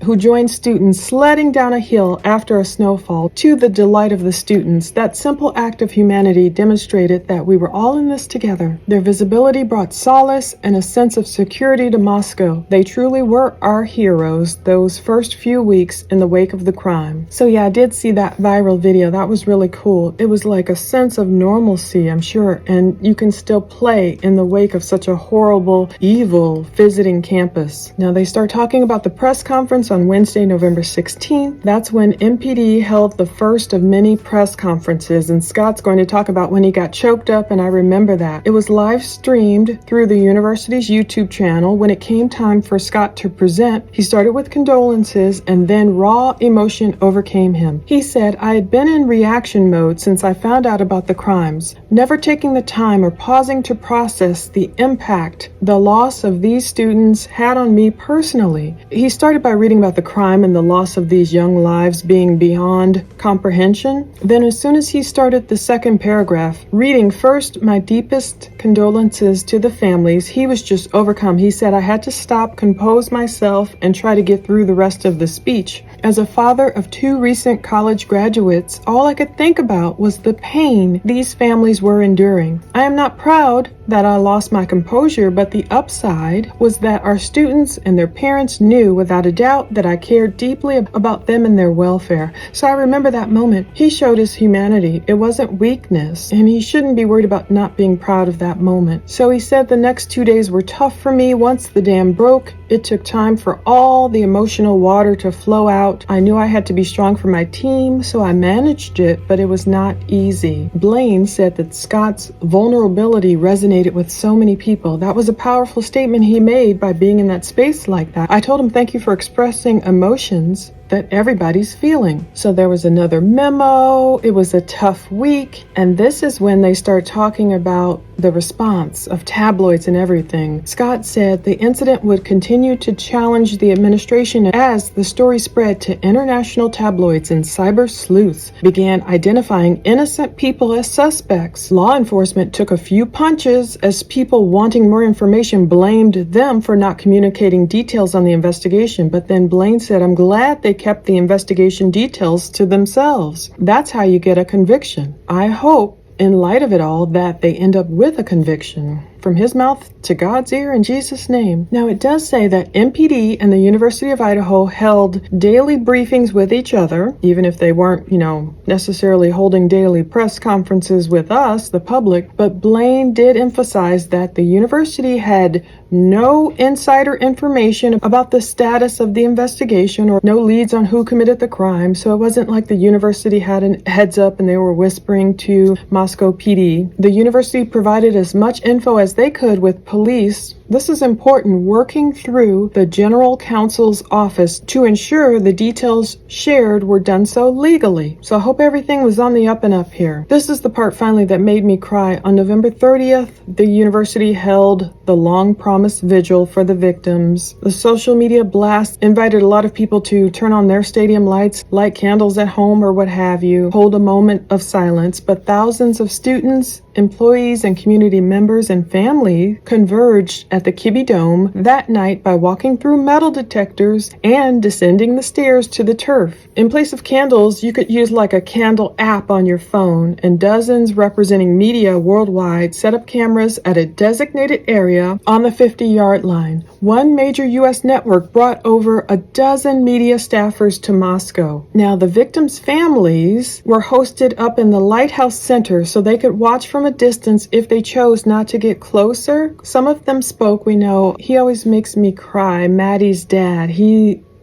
sledding down a hill after a snowfall, to the delight of the students. That simple act of humanity demonstrated that we were all in this together. Their visibility brought solace and a sense of security to Moscow. They truly were our heroes those first few weeks in the wake of the crime. So yeah, I did see that viral video. That was really cool. It was like a sense of normalcy, I'm sure, and you can still play in the wake of such a horrible, evil visiting campus. Now they start talking about the press conference on Wednesday, November 16th. That's when MPD held the first of many press conferences, and Scott's going to talk about when he got choked up, and I remember that. It was live streamed through the university's YouTube channel. When it came time for Scott to present, he started with condolences, and then raw emotion overcame him. He said, I had been in reaction mode since I found out about the crimes, never taking the time or pausing to process the impact the loss of these students had on me personally. He started by reading about the crime and the loss of these young lives being beyond comprehension. Then as soon as he started the second paragraph, reading first my deepest condolences to the families, he was just overcome. He said, I had to stop, compose myself, and try to get through the rest of the speech. As a father of 2 recent college graduates, all I could think about was the pain these families were enduring. I am not proud that I lost my composure, but the upside was that our students and their parents knew without a doubt that I cared deeply about them and their welfare. So I remember that moment. He showed his humanity. It wasn't weakness, and he shouldn't be worried about not being proud of that moment. So he said the next 2 days were tough for me. Once the dam broke, it took time for all the emotional water to flow out. I knew I had to be strong for my team, so I managed it, but it was not easy. Blaine said that Scott's vulnerability resonated with so many people. That was a powerful statement he made by being in that space like that. I told him, thank you for expressing emotions that everybody's feeling. So there was another memo. It was a tough week. And this is when they start talking about the response of tabloids and everything. Scott said the incident would continue to challenge the administration as the story spread to international tabloids and cyber sleuths began identifying innocent people as suspects. Law enforcement took a few punches as people wanting more information blamed them for not communicating details on the investigation. But then Blaine said, I'm glad they kept the investigation details to themselves. That's how you get a conviction. I hope, in light of it all, that they end up with a conviction. From his mouth to God's ear in Jesus' name. Now, it does say that MPD and the University of Idaho held daily briefings with each other, even if they weren't, necessarily holding daily press conferences with us, the public. But Blaine did emphasize that the university had no insider information about the status of the investigation or no leads on who committed the crime. So it wasn't like the university had a heads up and they were whispering to Moscow PD. The university provided as much info as they could with police. This is important, working through the general counsel's office to ensure the details shared were done so legally. So I hope everything was on the up and up here. This is the part finally that made me cry. On November 30th, the university held the long-promised vigil for the victims. The social media blast invited a lot of people to turn on their stadium lights, light candles at home or what have you, hold a moment of silence, but thousands of students, employees, and community members and family converged at the Kibbe Dome that night by walking through metal detectors and descending the stairs to the turf. In place of candles, you could use like a candle app on your phone, and dozens representing media worldwide set up cameras at a designated area on the 50-yard line. One major U.S. network brought over a dozen media staffers to Moscow. Now, the victims' families were hosted up in the Lighthouse Center so they could watch from a distance if they chose not to get closer. Some of them spoke. We know he always makes me cry. Maddie's dad,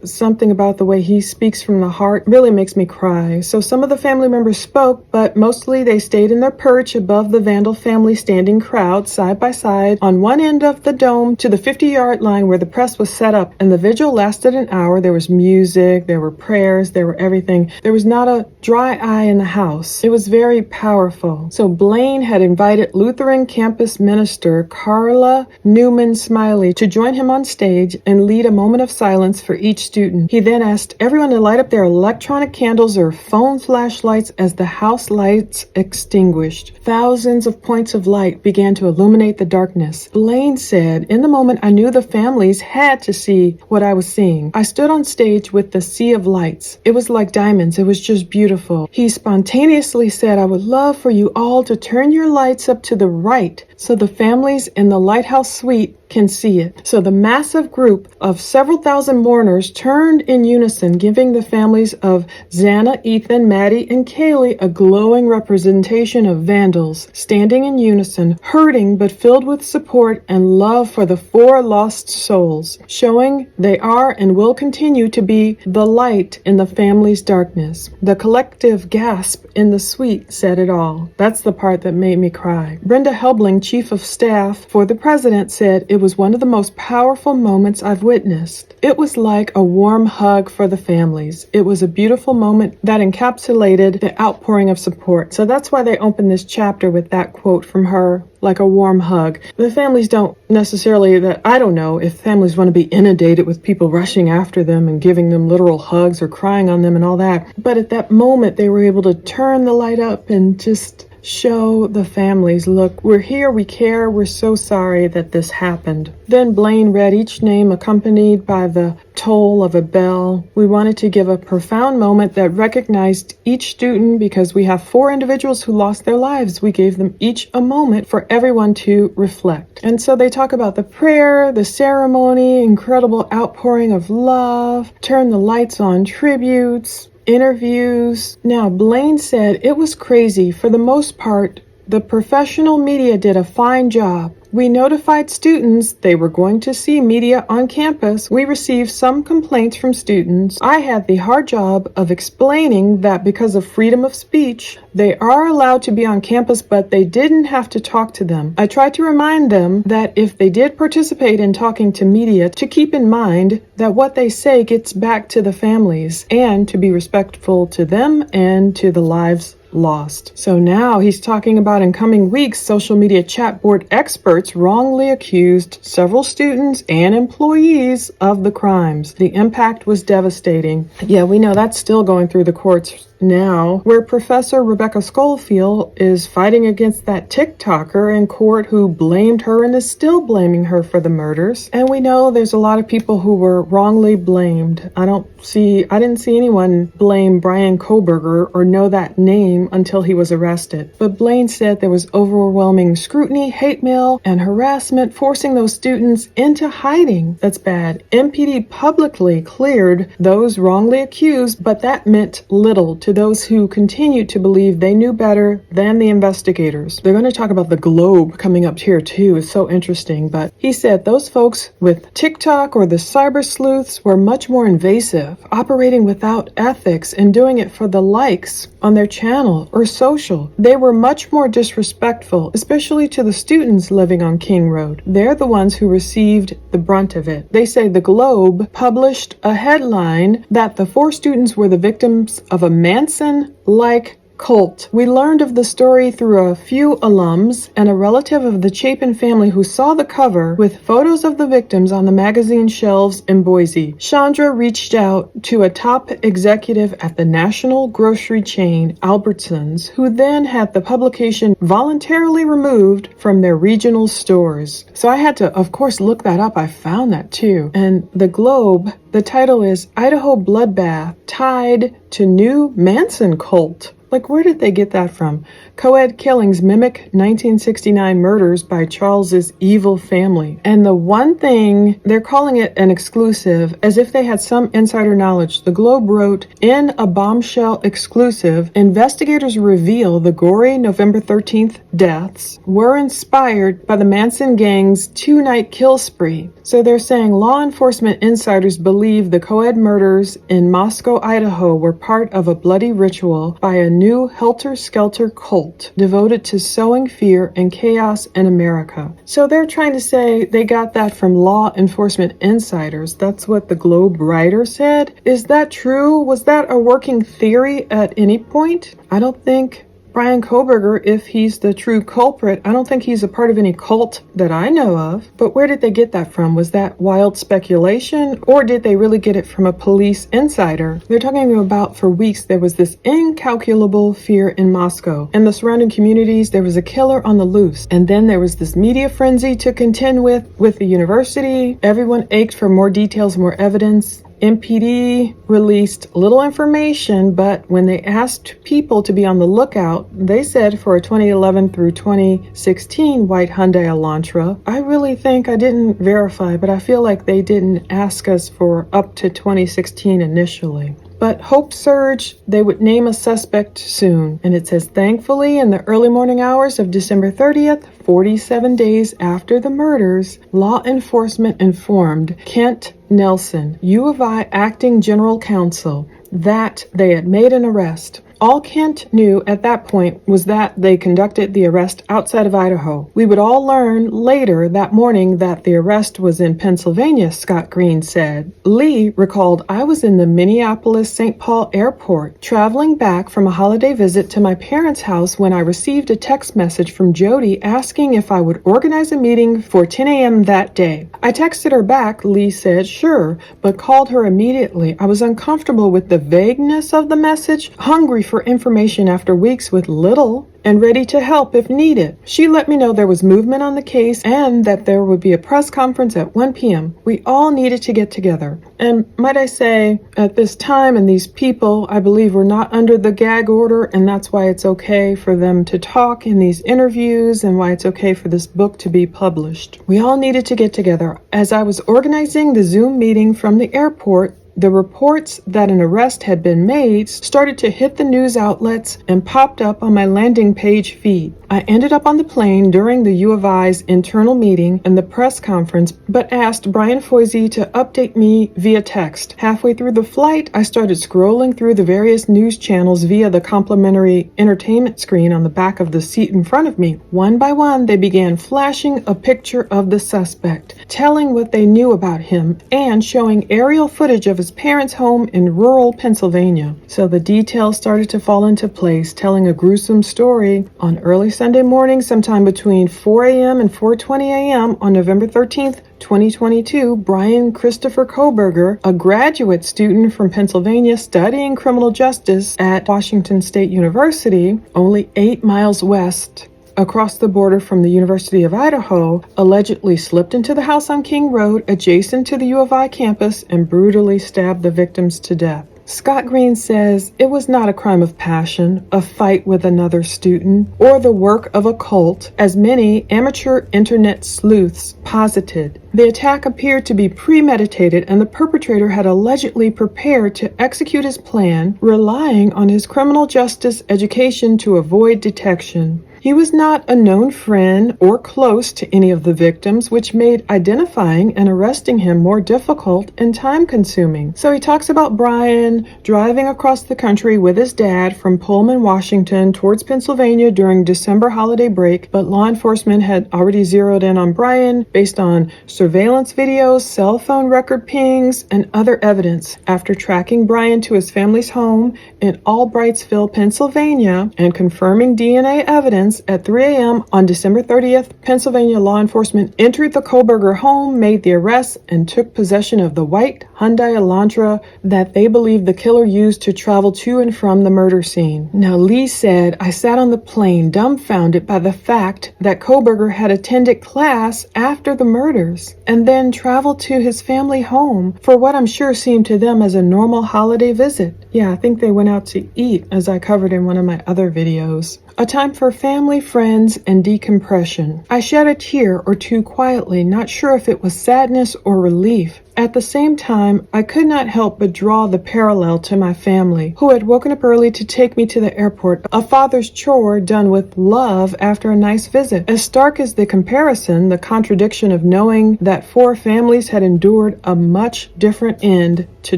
something about the way he speaks from the heart really makes me cry. So some of the family members spoke, but mostly they stayed in their perch above the Vandal family standing crowd side by side on one end of the dome to the 50-yard line where the press was set up. And the vigil lasted an hour. There was music, there were prayers, there were everything. There was not a dry eye in the house. It was very powerful. So Blaine had invited Lutheran campus minister Carla Newman Smiley to join him on stage and lead a moment of silence for each student. He then asked everyone to light up their electronic candles or phone flashlights as the house lights extinguished. Thousands of points of light began to illuminate the darkness. Blaine said, in the moment I knew the families had to see what I was seeing. I stood on stage with the sea of lights. It was like diamonds. It was just beautiful. He spontaneously said, I would love for you all to turn your lights up to the right so the families in the Lighthouse Suite can see it. So the massive group of several thousand mourners turned in unison, giving the families of Xana, Ethan, Maddie, and Kaylee a glowing representation of vandals, standing in unison, hurting but filled with support and love for the 4 lost souls, showing they are and will continue to be the light in the family's darkness. The collective gasp in the suite said it all. That's the part that made me cry. Brenda Helbling, chief of staff for the president, said it was one of the most powerful moments I've witnessed. It was like a warm hug for the families. It was a beautiful moment that encapsulated the outpouring of support. So that's why they opened this chapter with that quote from her, like a warm hug. The families don't necessarily, I don't know if families want to be inundated with people rushing after them and giving them literal hugs or crying on them and all that. But at that moment, they were able to turn the light up and just show the families, look, we're here, we care, we're so sorry that this happened. Then Blaine read each name accompanied by the toll of a bell. We wanted to give a profound moment that recognized each student because we have 4 individuals who lost their lives. We gave them each a moment for everyone to reflect. And so they talk about the prayer, the ceremony, incredible outpouring of love, turn the lights on tributes, interviews. Now, Blaine said it was crazy. For the most part, the professional media did a fine job. We notified students they were going to see media on campus. We received some complaints from students. I had the hard job of explaining that because of freedom of speech, they are allowed to be on campus, but they didn't have to talk to them. I tried to remind them that if they did participate in talking to media, to keep in mind that what they say gets back to the families and to be respectful to them and to the lives lost. So now he's talking about in coming weeks, social media chat board experts wrongly accused several students and employees of the crimes. The impact was devastating. Yeah, we know that's still going through the courts now, where Professor Rebecca Schofield is fighting against that TikToker in court who blamed her and is still blaming her for the murders. And we know there's a lot of people who were wrongly blamed. I didn't see anyone blame Bryan Kohberger or know that name until he was arrested. But Blaine said there was overwhelming scrutiny, hate mail, and harassment, forcing those students into hiding. That's bad. MPD publicly cleared those wrongly accused, but that meant little to those who continued to believe they knew better than the investigators. They're going to talk about the Globe coming up here too. It's so interesting. But he said those folks with TikTok or the cyber sleuths were much more invasive, operating without ethics and doing it for the likes on their channel or social. They were much more disrespectful, especially to the students living on King Road. They're the ones who received the brunt of it. They say the Globe published a headline that the 4 students were the victims of a Manson-like cult. We learned of the story through a few alums and a relative of the Chapin family who saw the cover with photos of the victims on the magazine shelves in Boise. Chandra reached out to a top executive at the national grocery chain Albertsons, who then had the publication voluntarily removed from their regional stores. So I had to, of course, look that up. I found that too. And the Globe, the title is Idaho Bloodbath Tied to New Manson Cult. Like, where did they get that from? Co-ed killings mimic 1969 murders by Charles's evil family. And the one thing, they're calling it an exclusive, as if they had some insider knowledge. The Globe wrote, in a bombshell exclusive, investigators reveal the gory November 13th deaths were inspired by the Manson gang's 2-night kill spree. So they're saying law enforcement insiders believe the co-ed murders in Moscow, Idaho were part of a bloody ritual by a new helter-skelter cult devoted to sowing fear and chaos in America. So they're trying to say they got that from law enforcement insiders. That's what the Globe writer said. Is that true? Was that a working theory at any point? I don't think Bryan Kohberger, if he's the true culprit, I don't think he's a part of any cult that I know of. But where did they get that from? Was that wild speculation, or did they really get it from a police insider? They're talking about for weeks there was this incalculable fear in Moscow. In the surrounding communities, there was a killer on the loose. And then there was this media frenzy to contend with the university. Everyone ached for more details, more evidence. MPD released little information, but when they asked people to be on the lookout, they said for a 2011 through 2016 white Hyundai Elantra. I really think, I didn't verify, but I feel like they didn't ask us for up to 2016 initially. But hope surged they would name a suspect soon. And it says, thankfully, in the early morning hours of December 30th, 47 days after the murders, law enforcement informed Kent Nelson, UofI acting general counsel, that they had made an arrest. All Kent knew at that point was that they conducted the arrest outside of Idaho. We would all learn later that morning that the arrest was in Pennsylvania, Scott Green said. Lee recalled, I was in the Minneapolis-St. Paul airport, traveling back from a holiday visit to my parents' house when I received a text message from Jody asking if I would organize a meeting for 10 a.m. that day. I texted her back, Lee said, sure, but called her immediately. I was uncomfortable with the vagueness of the message, hungry for information after weeks with little and ready to help if needed. She let me know there was movement on the case and that there would be a press conference at 1 p.m. We all needed to get together. And might I say, at this time and these people, I believe, were not under the gag order, and that's why it's okay for them to talk in these interviews and why it's okay for this book to be published. We all needed to get together. As I was organizing the Zoom meeting from the airport, the reports that an arrest had been made started to hit the news outlets and popped up on my landing page feed. I ended up on the plane during the UofI's internal meeting and the press conference, but asked Bryan Kohberger to update me via text. Halfway through the flight, I started scrolling through the various news channels via the complimentary entertainment screen on the back of the seat in front of me. One by one, they began flashing a picture of the suspect, telling what they knew about him, and showing aerial footage of his parents' home in rural Pennsylvania. So the details started to fall into place, telling a gruesome story. On early Sunday morning, sometime between 4 a.m. and 4:20 a.m. on November 13th, 2022, Bryan Christopher Kohberger, a graduate student from Pennsylvania studying criminal justice at Washington State University, only 8 miles west across the border from the University of Idaho, allegedly slipped into the house on King Road adjacent to the UofI campus and brutally stabbed the victims to death. Scott Green says it was not a crime of passion, a fight with another student, or the work of a cult, as many amateur internet sleuths posited. The attack appeared to be premeditated, and the perpetrator had allegedly prepared to execute his plan, relying on his criminal justice education to avoid detection. He was not a known friend or close to any of the victims, which made identifying and arresting him more difficult and time-consuming. So he talks about Bryan driving across the country with his dad from Pullman, Washington towards Pennsylvania during December holiday break, but law enforcement had already zeroed in on Bryan based on surveillance videos, cell phone record pings, and other evidence. After tracking Bryan to his family's home in Albrightsville, Pennsylvania, and confirming DNA evidence, at 3 a.m. on December 30th, Pennsylvania law enforcement entered the Kohberger home, made the arrest, and took possession of the white Hyundai Elantra that they believed the killer used to travel to and from the murder scene. Now, Lee said, "I sat on the plane dumbfounded by the fact that Kohberger had attended class after the murders and then traveled to his family home for what I'm sure seemed to them as a normal holiday visit." Yeah, I think they went out to eat, as I covered in one of my other videos. A time for family, friends, and decompression. I shed a tear or two quietly, not sure if it was sadness or relief. At the same time, I could not help but draw the parallel to my family, who had woken up early to take me to the airport, a father's chore done with love after a nice visit. As stark as the comparison, the contradiction of knowing that 4 families had endured a much different end to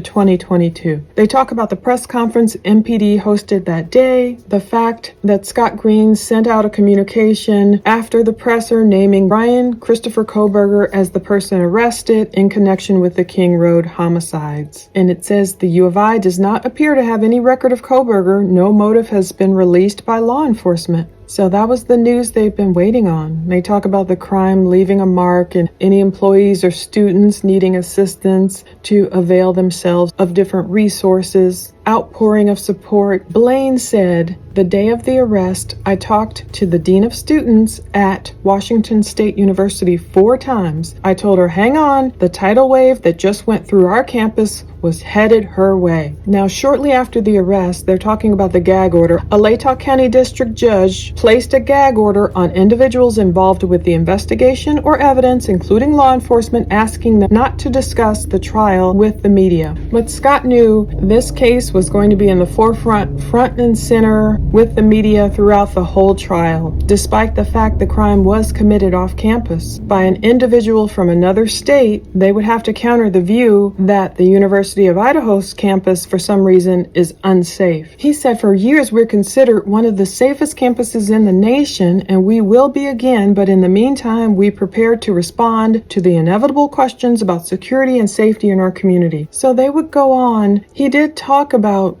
2022. They talk about the press conference MPD hosted that day, the fact that Scott Green sent out a communication after the presser naming Bryan Christopher Kohberger as the person arrested in connection with the King Road homicides. And it says the UofI does not appear to have any record of Kohberger. No motive has been released by law enforcement. So that was the news they've been waiting on. They talk about the crime leaving a mark and any employees or students needing assistance to avail themselves of different resources, outpouring of support. Blaine said, "The day of the arrest, I talked to the Dean of Students at Washington State University 4 times. I told her, hang on, the tidal wave that just went through our campus was headed her way." Now, shortly after the arrest, they're talking about the gag order. A Latah County District Judge placed a gag order on individuals involved with the investigation or evidence, including law enforcement, asking them not to discuss the trial with the media. But Scott knew this case was going to be in the forefront, front and center with the media throughout the whole trial, despite the fact the crime was committed off campus by an individual from another state. They would have to counter the view that the University of Idaho's campus, for some reason, is unsafe. He said, "For years, we're considered one of the safest campuses in the nation, and we will be again, but in the meantime, we prepared to respond to the inevitable questions about security and safety in our community." So they would go on. He did talk about,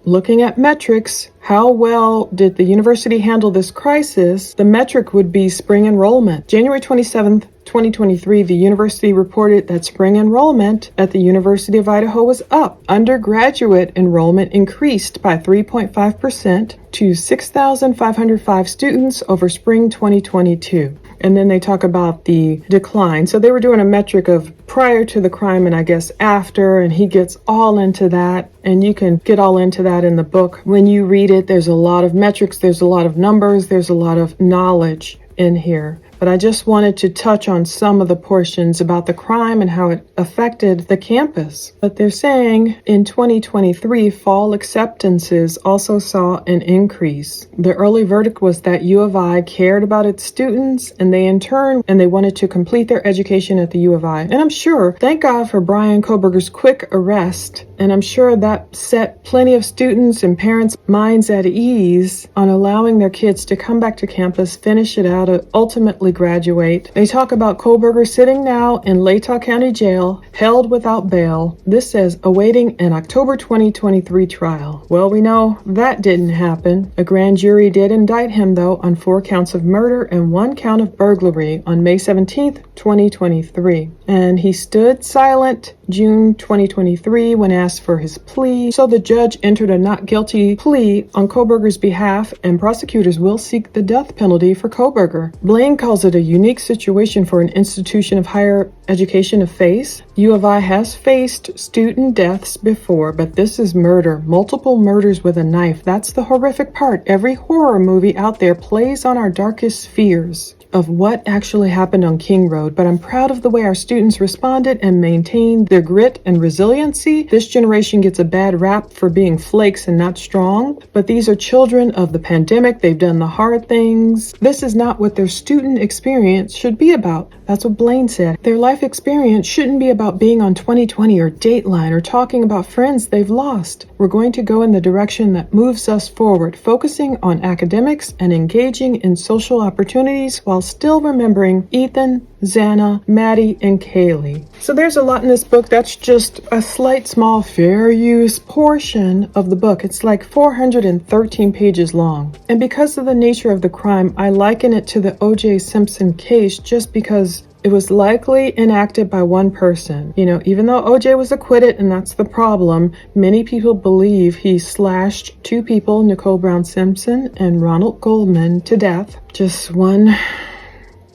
looking at metrics. How well did the university handle this crisis? The metric would be spring enrollment. January 27th, 2023, the university reported that spring enrollment at the University of Idaho was up. Undergraduate enrollment increased by 3.5% to 6,505 students over spring 2022. And then they talk about the decline. So they were doing a metric of prior to the crime and I guess after, and he gets all into that. And you can get all into that in the book. When you read it, there's a lot of metrics, there's a lot of numbers, there's a lot of knowledge in here. But I just wanted to touch on some of the portions about the crime and how it affected the campus. But they're saying in 2023, fall acceptances also saw an increase. The early verdict was that UofI cared about its students and they wanted to complete their education at the UofI. And I'm sure, thank God for Bryan Kohberger's quick arrest. And I'm sure that set plenty of students and parents' minds at ease on allowing their kids to come back to campus, finish it out, ultimately graduate. They talk about Kohberger sitting now in Latah County Jail, held without bail. This says awaiting an October 2023 trial. Well, we know that didn't happen. A grand jury did indict him, though, on 4 counts of murder and 1 count of burglary on May 17th, 2023. And he stood silent June 2023 when asked for his plea. So the judge entered a not guilty plea on Kohberger's behalf, and prosecutors will seek the death penalty for Kohberger. Blaine calls it a unique situation for an institution of higher education to face. UofI has faced student deaths before, but this is murder. Multiple murders with a knife. That's the horrific part. Every horror movie out there plays on our darkest fears of what actually happened on King Road, but I'm proud of the way our students responded and maintained their grit and resiliency. This generation gets a bad rap for being flakes and not strong, but these are children of the pandemic. They've done the hard things. This is not what their student experience should be about. That's what Blaine said. Their life experience shouldn't be about being on 2020 or Dateline or talking about friends they've lost. We're going to go in the direction that moves us forward, focusing on academics and engaging in social opportunities while still remembering Ethan, Xana, Maddie, and Kaylee. So there's a lot in this book. That's just a slight, small, fair use portion of the book. It's like 413 pages long. And because of the nature of the crime, I liken it to the O.J. Simpson case just because it was likely enacted by one person. You know, even though O.J. was acquitted, and that's the problem, many people believe he slashed 2 people, Nicole Brown Simpson and Ronald Goldman, to death just one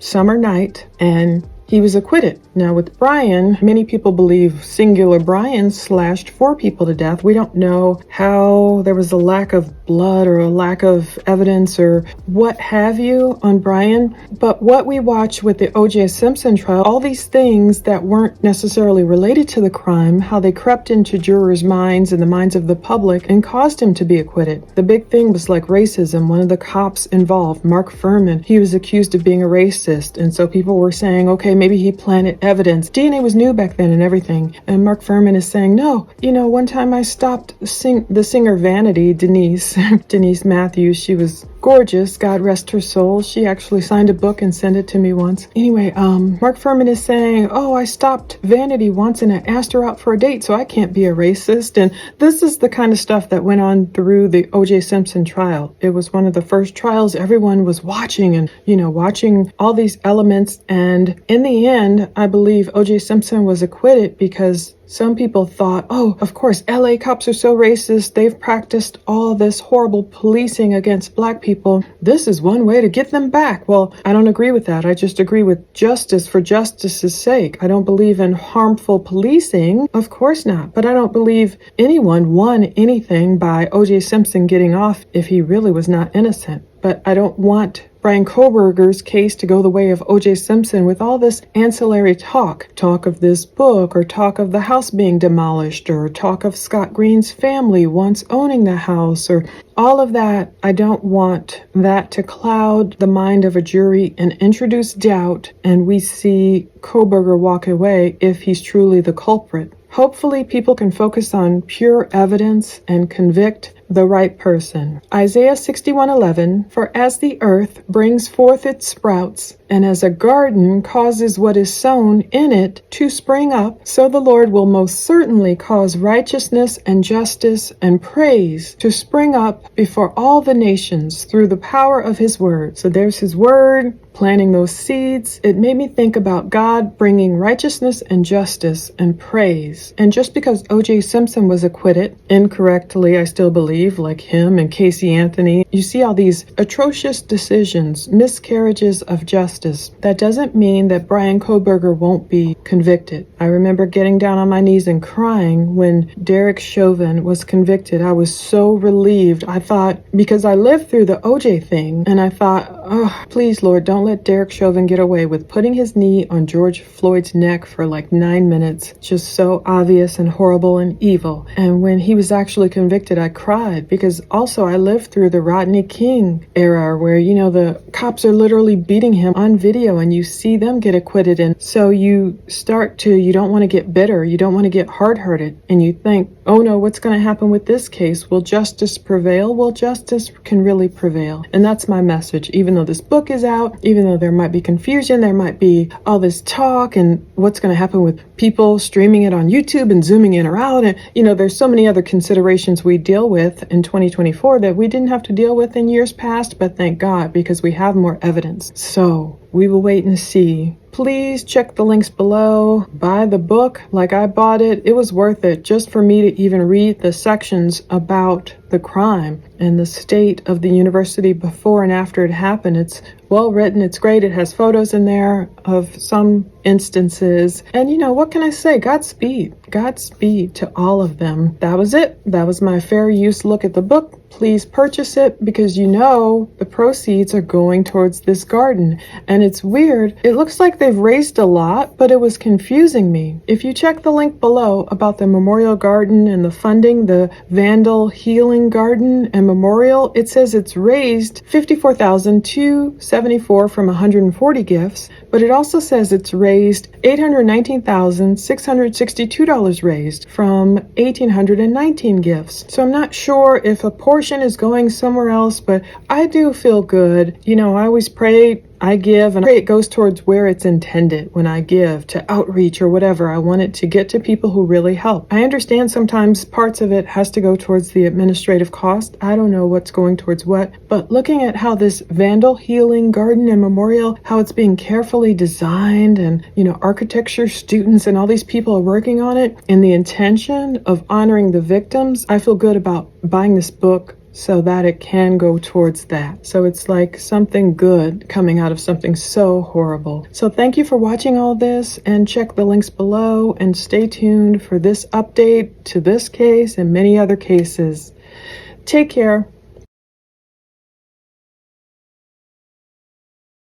summer night, and he was acquitted. Now with Bryan, many people believe singular Bryan slashed 4 people to death. We don't know how there was a lack of blood or a lack of evidence or what have you on Bryan. But what we watch with the O.J. Simpson trial, all these things that weren't necessarily related to the crime, how they crept into jurors' minds and the minds of the public and caused him to be acquitted. The big thing was like racism. One of the cops involved, Mark Furman, he was accused of being a racist. And so people were saying, okay, maybe he planted evidence. DNA was new back then and everything. And Mark Furman is saying, no, you know, one time I stopped the singer Vanity, Denise Matthews. She was gorgeous, God rest her soul. She actually signed a book and sent it to me once. Anyway, Mark Furman is saying, oh, I stopped Vanity once and I asked her out for a date, so I can't be a racist. And this is the kind of stuff that went on through the O.J. Simpson trial. It was one of the first trials everyone was watching and, you know, watching all these elements. And in the end, I believe O.J. Simpson was acquitted because some people thought, oh, of course, LA cops are so racist. They've practiced all this horrible policing against black people. This is one way to get them back. Well, I don't agree with that. I just agree with justice for justice's sake. I don't believe in harmful policing. Of course not. But I don't believe anyone won anything by O.J. Simpson getting off if he really was not innocent. But I don't want Bryan Kohberger's case to go the way of O.J. Simpson with all this ancillary talk of this book, or talk of the house being demolished, or talk of Scott Green's family once owning the house, or all of that. I don't want that to cloud the mind of a jury and introduce doubt, and we see Kohberger walk away if he's truly the culprit. Hopefully people can focus on pure evidence and convict the right person. Isaiah 61:11, for as the earth brings forth its sprouts, and as a garden causes what is sown in it to spring up, so the Lord will most certainly cause righteousness and justice and praise to spring up before all the nations through the power of his word. So there's his word, planting those seeds. It made me think about God bringing righteousness and justice and praise. And just because O.J. Simpson was acquitted incorrectly, I still believe, like him and Casey Anthony, you see all these atrocious decisions, miscarriages of justice. That doesn't mean that Bryan Kohberger won't be convicted. I remember getting down on my knees and crying when Derek Chauvin was convicted. I was so relieved. I thought, because I lived through the O.J. thing, and I thought, oh, please, Lord, don't let Derek Chauvin get away with putting his knee on George Floyd's neck for like 9 minutes. Just so obvious and horrible and evil. And when he was actually convicted, I cried because also I lived through the Rodney King era where, you know, the cops are literally beating him on video and you see them get acquitted. And so you don't want to get bitter. You don't want to get hard-hearted. And you think, oh no, what's going to happen with this case? Will justice prevail? Well, justice can really prevail. And that's my message. Even though this book is out, even though there might be confusion, there might be all this talk and what's going to happen with people streaming it on YouTube and zooming in or out. And, you know, there's so many other considerations we deal with in 2024 that we didn't have to deal with in years past, but thank God, because we have more evidence. So we will wait and see. Please check the links below. Buy the book like I bought it. It was worth it just for me to even read the sections about the crime and the state of the university before and after it happened. It's well written. It's great. It has photos in there of some instances. And you know, what can I say? Godspeed. Godspeed to all of them. That was it. That was my fair use look at the book. Please purchase it because you know the proceeds are going towards this garden. And it's weird. It looks like they've raised a lot, but it was confusing me. If you check the link below about the memorial garden and the funding, the Vandal Healing Garden and Memorial, it says it's raised $54,274 from 140 gifts, but it also says it's raised $819,662 raised from 1,819 gifts. So I'm not sure if a portion is going somewhere else, but I do feel good. You know, I always pray, I give, and I pray it goes towards where it's intended when I give to outreach or whatever. I want it to get to people who really help. I understand sometimes parts of it has to go towards the administrative cost. I don't know what's going towards what, but looking at how this Vandal Healing Garden and Memorial, how it's being carefully designed and, you know, architecture students and all these people are working on it in the intention of honoring the victims, I feel good about buying this book so that it can go towards that. So it's like something good coming out of something so horrible. So thank you for watching all this, and check the links below and stay tuned for this update to this case and many other cases. Take care.